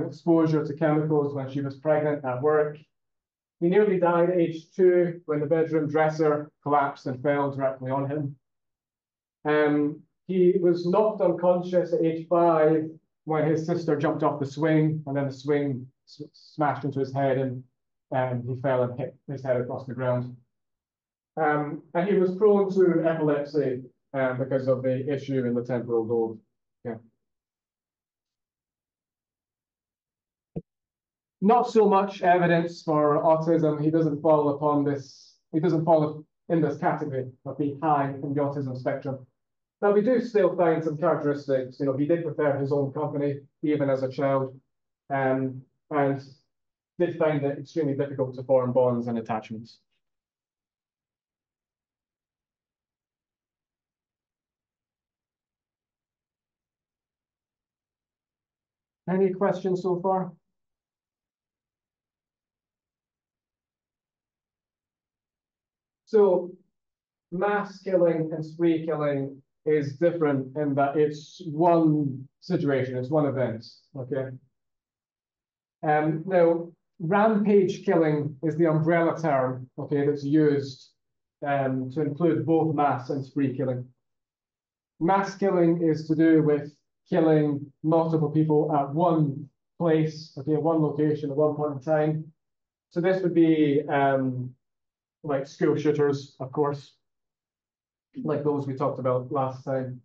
Speaker 1: exposure to chemicals when she was pregnant at work. He nearly died at age 2 when the bedroom dresser collapsed and fell directly on him. He was knocked unconscious at age 5 when his sister jumped off the swing, and then the swing smashed into his head, and he fell and hit his head across the ground. And he was prone to epilepsy because of the issue in the temporal lobe. Yeah. Not so much evidence for autism. He doesn't fall in this category of being high in the autism spectrum. Now, we do still find some characteristics. He did prefer his own company, even as a child, and did find it extremely difficult to form bonds and attachments. Any questions so far? So mass killing and spree killing is different in that it's one situation, it's one event, okay? Now, rampage killing is the umbrella term, okay, that's used to include both mass and spree killing. Mass killing is to do with killing multiple people at one place, okay, one location at one point in time. So this would be like school shooters, of course, like those we talked about last time.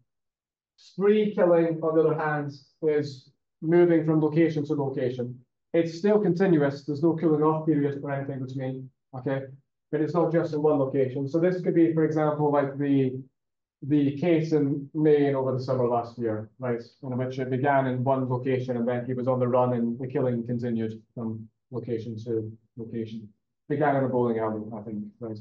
Speaker 1: Spree killing, on the other hand, is moving from location to location. It's still continuous. There's no cooling off period or anything between, okay? But it's not just in one location. So this could be, for example, like the case in Maine over the summer last year, right? In which it began in one location and then he was on the run and the killing continued from location to location. Began in a bowling alley, I think, right?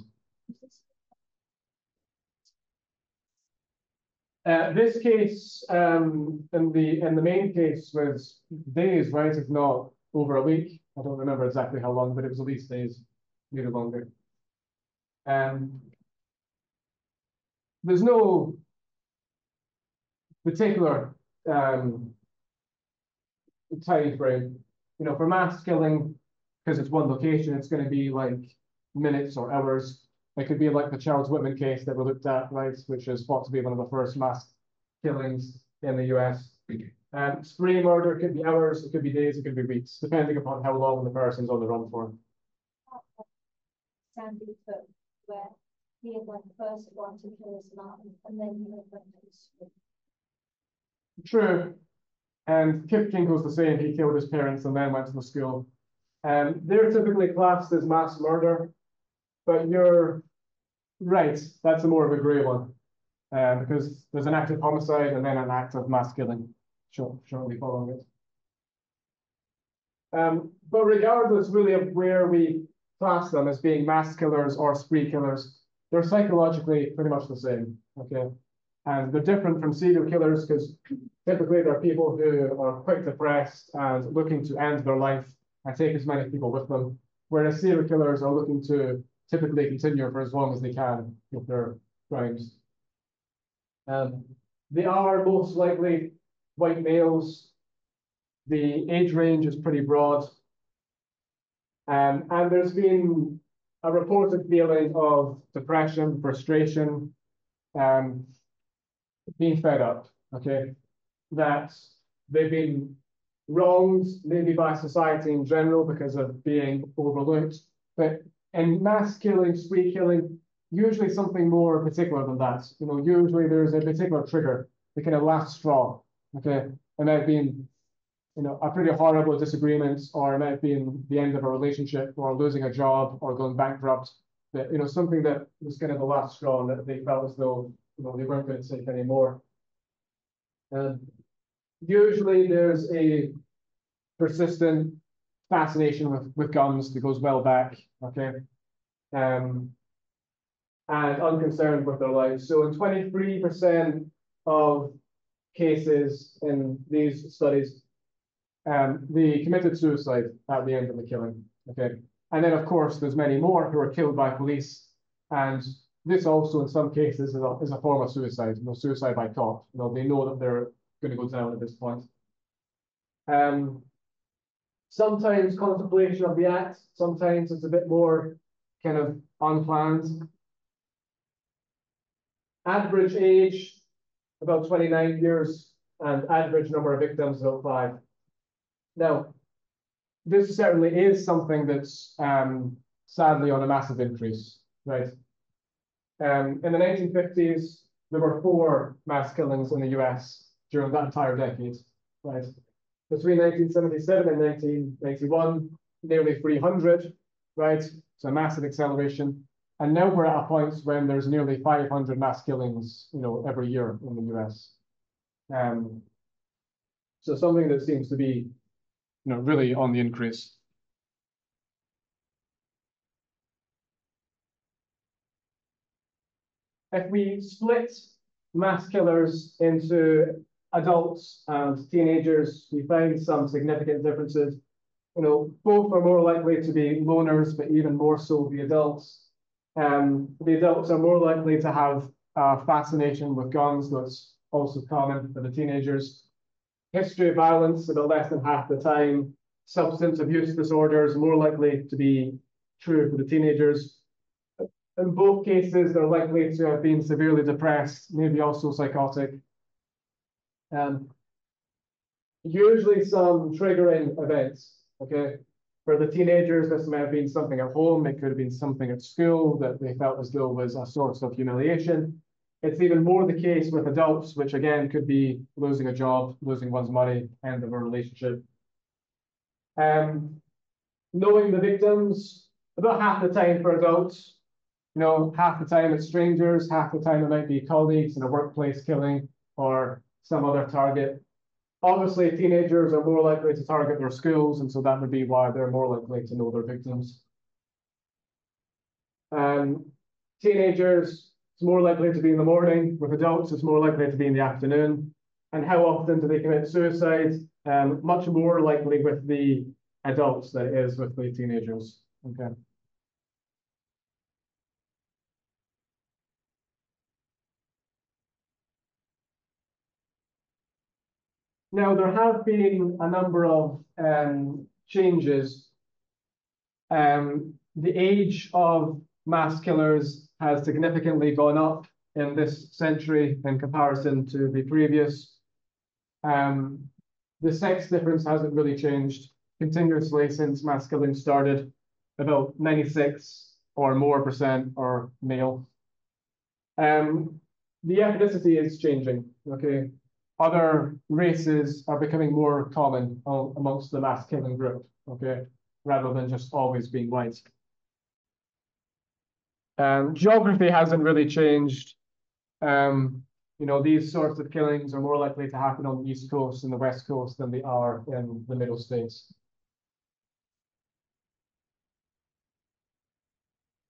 Speaker 1: This case, in the main case, was days, right? If not over a week. I don't remember exactly how long, but it was at least days, maybe longer. There's no particular time frame. For mass killing, because it's one location, it's going to be like minutes or hours. It could be like the Charles Whitman case that we looked at, right, which is thought to be one of the first mass killings in the US. Spree murder could be hours, it could be days, it could be weeks, depending upon how long the person's on the run for.
Speaker 2: Sandy Hook, where he had like first one to kill his mom, and then he went to school.
Speaker 1: True. And Kip Kinko's the same, he killed his parents and then went to the school. They're typically classed as mass murder, but you're right, that's a more of a grey one, because there's an act of homicide and then an act of mass killing shortly following it. But regardless really of where we class them as being mass killers or spree killers, they're psychologically pretty much the same, okay? And they're different from serial killers because typically they're people who are quite depressed and looking to end their life and take as many people with them, whereas serial killers are looking to typically continue for as long as they can with their crimes. They are most likely white males. The age range is pretty broad. And there's been a reported feeling of depression, frustration, being fed up, okay? That they've been wronged, maybe by society in general because of being overlooked. But in mass killing, spree killing, usually something more particular than that. Usually there's a particular trigger, the kind of last straw, okay? It might have been, a pretty horrible disagreement, or it might have been the end of a relationship, or losing a job, or going bankrupt. That, something that was kind of the last straw, and that they felt as though, they weren't going to take anymore. Usually there's a persistent fascination with guns that goes well back, okay? And unconcerned with their lives. So in 23% of cases in these studies, they committed suicide at the end of the killing, okay? And then, of course, there's many more who are killed by police. And this also, in some cases, is a form of suicide, suicide by cop. They know that they're going to go down at this point. Sometimes contemplation of the act, sometimes it's a bit more kind of unplanned. Average age, about 29 years, and average number of victims, about 5. Now, this certainly is something that's sadly on a massive increase, right? In the 1950s, there were 4 mass killings in the US during that entire decade, right? Between 1977 and 1991, nearly 300, right? So a massive acceleration. And now we're at a point when there's nearly 500 mass killings, every year in the US. So something that seems to be, really on the increase. If we split mass killers into adults and teenagers, we find some significant differences. Both are more likely to be loners, but even more so the adults. The adults are more likely to have a fascination with guns. That's also common for the teenagers. History of violence about less than half the time. Substance abuse disorders more likely to be true for the teenagers. In both cases, they're likely to have been severely depressed, maybe also psychotic. Usually some triggering events, okay? For the teenagers, this may have been something at home. It could have been something at school that they felt as though was a source of humiliation. It's even more the case with adults, which again could be losing a job, losing one's money, end of a relationship. Knowing the victims, about half the time for adults, half the time it's strangers, half the time it might be colleagues in a workplace killing or some other target. Obviously, teenagers are more likely to target their schools, and so that would be why they're more likely to know their victims. Teenagers, it's more likely to be in the morning. With adults, it's more likely to be in the afternoon. And how often do they commit suicide? Much more likely with the adults than it is with the teenagers. Okay. Now, there have been a number of changes. The age of mass killers has significantly gone up in this century in comparison to the previous. The sex difference hasn't really changed continuously since mass killing started. About 96 or more percent are male. The ethnicity is changing, okay? Other races are becoming more common amongst the mass killing group, okay? Rather than just always being white. Geography hasn't really changed. These sorts of killings are more likely to happen on the East Coast and the West Coast than they are in the Middle States.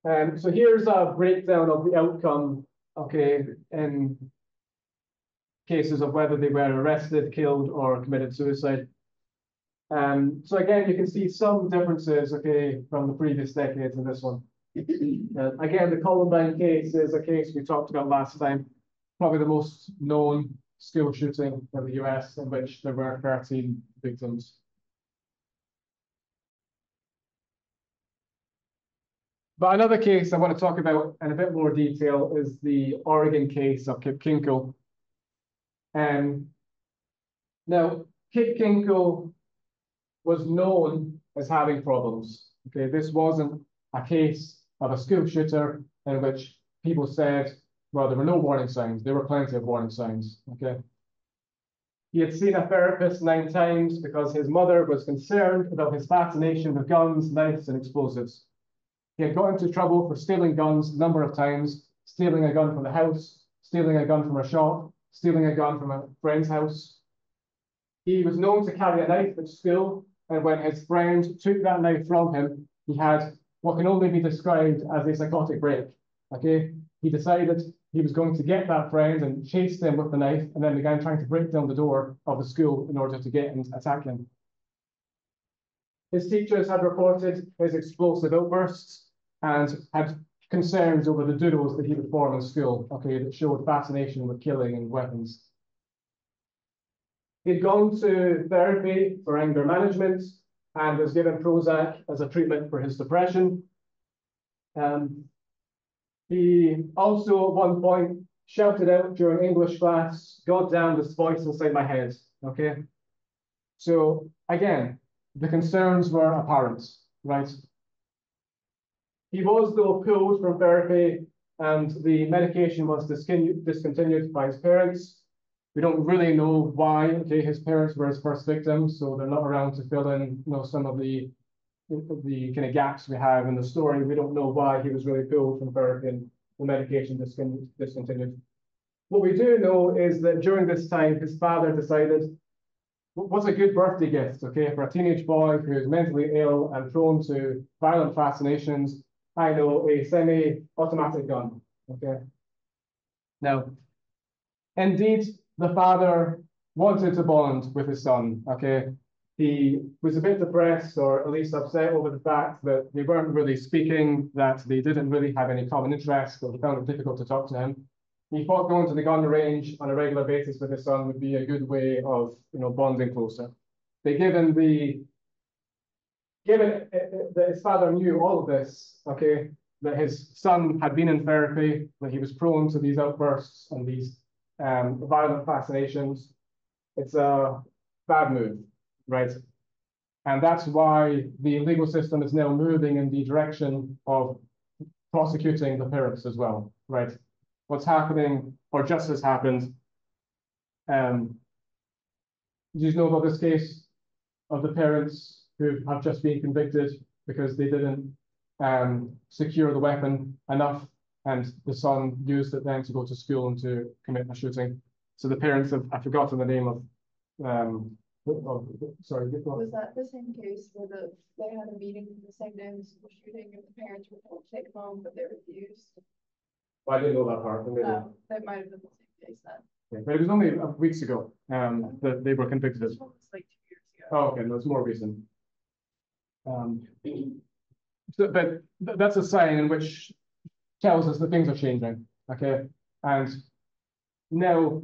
Speaker 1: So here's a breakdown of the outcome, okay, in cases of whether they were arrested, killed, or committed suicide. So again, you can see some differences, okay, from the previous decades in this one. Again, the Columbine case is a case we talked about last time, probably the most known school shooting in the US, in which there were 13 victims. But another case I want to talk about in a bit more detail is the Oregon case of Kip Kinkle. Now, Kip Kinkle was known as having problems. Okay, this wasn't a case of a school shooter in which people said, well, there were no warning signs. There were plenty of warning signs. Okay. He had seen a therapist 9 times because his mother was concerned about his fascination with guns, knives, and explosives. He had got into trouble for stealing guns a number of times, stealing a gun from the house, stealing a gun from a shop, stealing a gun from a friend's house. He was known to carry a knife at school, and when his friend took that knife from him, he had what can only be described as a psychotic break. Okay, he decided he was going to get that friend and chased him with the knife, and then began trying to break down the door of the school in order to get and attack him. His teachers had reported his explosive outbursts and had concerns over the doodles that he would form in school, okay, that showed fascination with killing and weapons. He'd gone to therapy for anger management and was given Prozac as a treatment for his depression. He also at one point shouted out during English class, "God damn this voice inside my head," okay? So again, the concerns were apparent, right? He was though pulled from therapy and the medication was discontinued by his parents. We don't really know why. Okay, his parents were his first victims, so they're not around to fill in, some of the the kind of gaps we have in the story. We don't know why he was really pulled from therapy and the medication discontinued. What we do know is that during this time, his father decided, what's a good birthday gift, okay, for a teenage boy who's mentally ill and prone to violent fascinations? I know, a semi-automatic gun, okay? Now, indeed, the father wanted to bond with his son, okay? He was a bit depressed, or at least upset over the fact that they weren't really speaking, that they didn't really have any common interests, that he found it difficult to talk to him. He thought going to the gun range on a regular basis with his son would be a good way of, bonding closer. But given that his father knew all of this, okay, that his son had been in therapy, that he was prone to these outbursts and these violent fascinations, it's a bad move, right? And that's why the legal system is now moving in the direction of prosecuting the parents as well, right? What's happening, or just has happened, do you know about this case of the parents who have just been convicted because they didn't secure the weapon enough, and the son used it then to go to school and to commit a shooting? So the parents have, I've forgotten the name of, sorry.
Speaker 5: Was that the same case where they had a meeting the same day as the shooting and the parents were told to take them home, but they refused?
Speaker 1: Well, I didn't know that part.
Speaker 5: That might have been the same case then.
Speaker 1: Yeah, but it was only weeks ago that they were convicted.
Speaker 5: This one was like 2 years ago.
Speaker 1: Oh, okay, no, it's more recent. But that's a sign in which tells us that things are changing, okay? And now,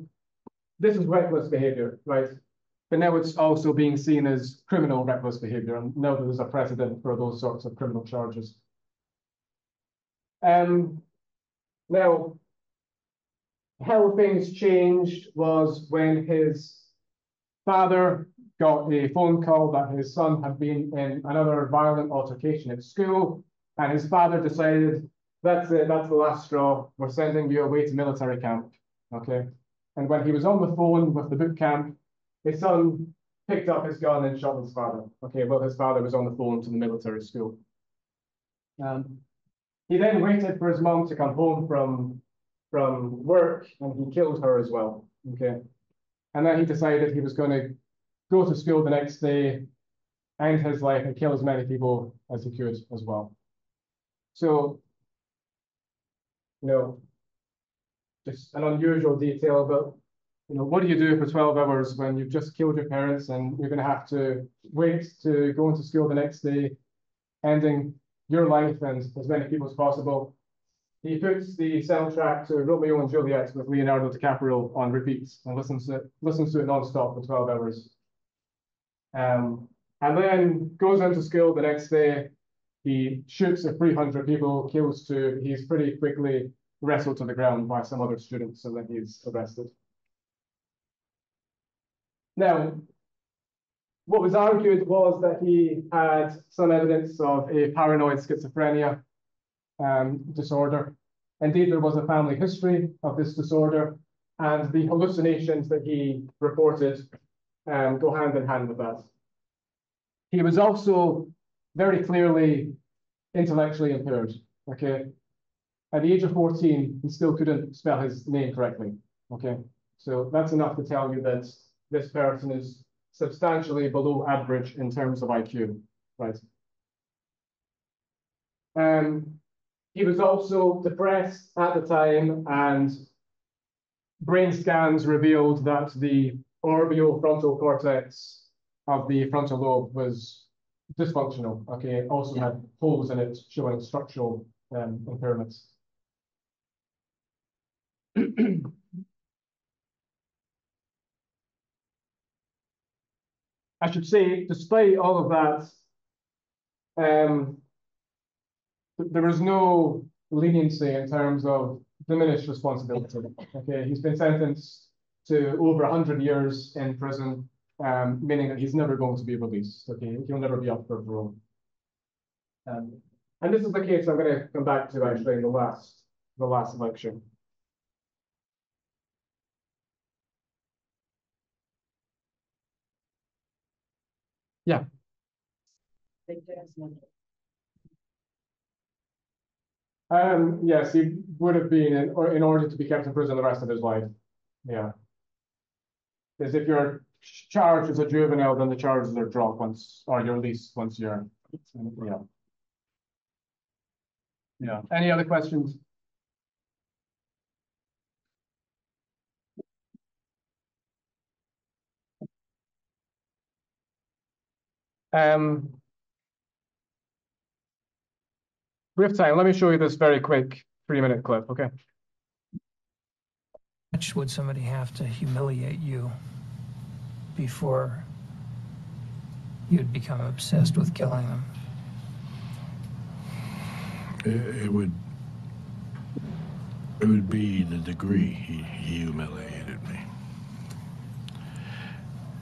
Speaker 1: this is reckless behavior, right? But now it's also being seen as criminal reckless behavior, and now there's a precedent for those sorts of criminal charges. Now, how things changed was when his father got a phone call that his son had been in another violent altercation at school, and his father decided, that's it, that's the last straw, we're sending you away to military camp, okay? And when he was on the phone with the boot camp, his son picked up his gun and shot his father, okay, while his father was on the phone to the military school. He then waited for his mom to come home from work, and he killed her as well, okay? And then he decided he was going to go to school the next day, end his life, and kill as many people as he could as well. So, just an unusual detail, but, what do you do for 12 hours when you've just killed your parents and you're going to have to wait to go into school the next day, ending your life and as many people as possible? He puts the soundtrack to Romeo and Juliet with Leonardo DiCaprio on repeat and listens to it nonstop for 12 hours. And then goes into school the next day. He shoots at 300 people, kills 2. He's pretty quickly wrestled to the ground by some other students, and then he's arrested. Now, what was argued was that he had some evidence of a paranoid schizophrenia disorder. Indeed, there was a family history of this disorder, and the hallucinations that he reported go hand in hand with that. He was also very clearly intellectually impaired, okay? At the age of 14, he still couldn't spell his name correctly, okay? So that's enough to tell you that this person is substantially below average in terms of IQ, right? He was also depressed at the time, and brain scans revealed that the orbitofrontal cortex of the frontal lobe was dysfunctional, okay? It also had holes in it showing structural impairments. I should say, despite all of that, there was no leniency in terms of diminished responsibility. Okay, he's been sentenced to over 100 years in prison, meaning that he's never going to be released. Okay, he'll never be up for parole. And this is the case I'm going to come back to actually in the last lecture. Yeah.
Speaker 2: Like there's no.
Speaker 1: Yes, he would have been in order to be kept in prison the rest of his life. Yeah. Because if you're charged as a juvenile, then the charges are dropped once, or you're released once you're, yeah. Yeah. Any other questions? We have time. Let me show you this very quick 3-minute clip, okay?
Speaker 3: Much would somebody have to humiliate you before you'd become obsessed with killing them?
Speaker 4: It would be the degree he humiliated me.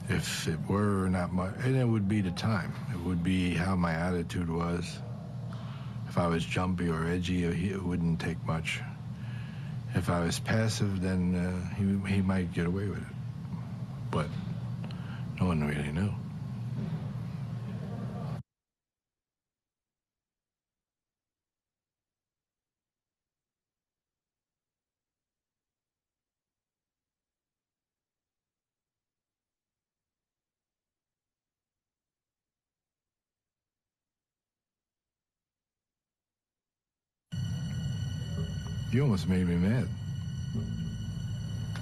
Speaker 4: If it were not much, and it would be the time. It would be how my attitude was. If I was jumpy or edgy, it wouldn't take much. If I was passive, then he might get away with it. But no one really knew. You almost made me mad.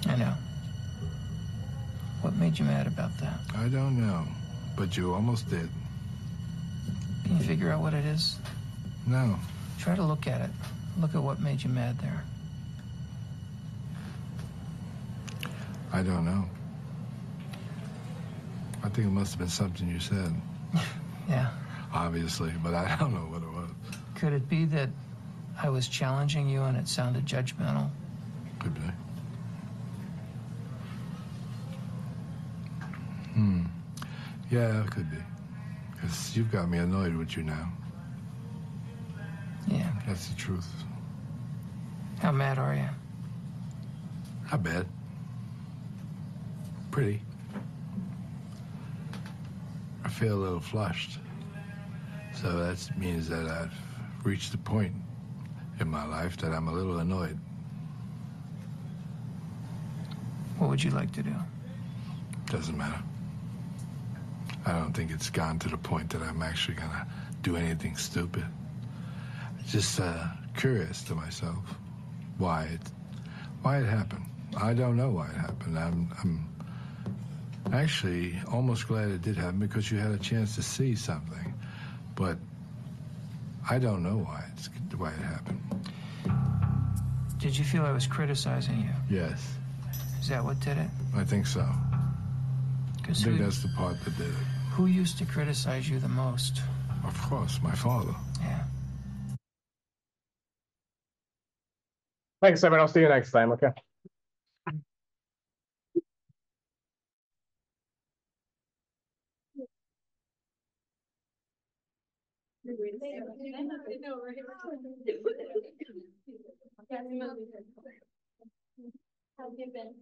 Speaker 3: I know. What made you mad about that?
Speaker 4: I don't know, but you almost did.
Speaker 3: Can you figure out what it is?
Speaker 4: No.
Speaker 3: Try to look at it. Look at what made you mad there.
Speaker 4: I don't know. I think it must have been something you said.
Speaker 3: Yeah.
Speaker 4: Obviously, but I don't know what it was.
Speaker 3: Could it be that I was challenging you and it sounded judgmental?
Speaker 4: Could be. Yeah, it could be. Because you've got me annoyed with you now.
Speaker 3: Yeah.
Speaker 4: That's the truth.
Speaker 3: How mad are you?
Speaker 4: Not bad. Pretty. I feel a little flushed. So that means that I've reached a point in my life that I'm a little annoyed.
Speaker 3: What would you like to do?
Speaker 4: Doesn't matter. I don't think it's gone to the point that I'm actually gonna do anything stupid. Just curious to myself why it happened. I don't know why it happened. I'm actually almost glad it did happen because you had a chance to see something, but I don't know why it happened.
Speaker 3: Did you feel I was criticizing you?
Speaker 4: Yes,
Speaker 3: Is that what did it?
Speaker 4: I think so. I think that's the part that did it.
Speaker 3: Who used to criticize you the most?
Speaker 4: Of course, my father.
Speaker 3: Yeah.
Speaker 1: Thanks, Simon. I'll see you next time, okay?
Speaker 5: How have you been?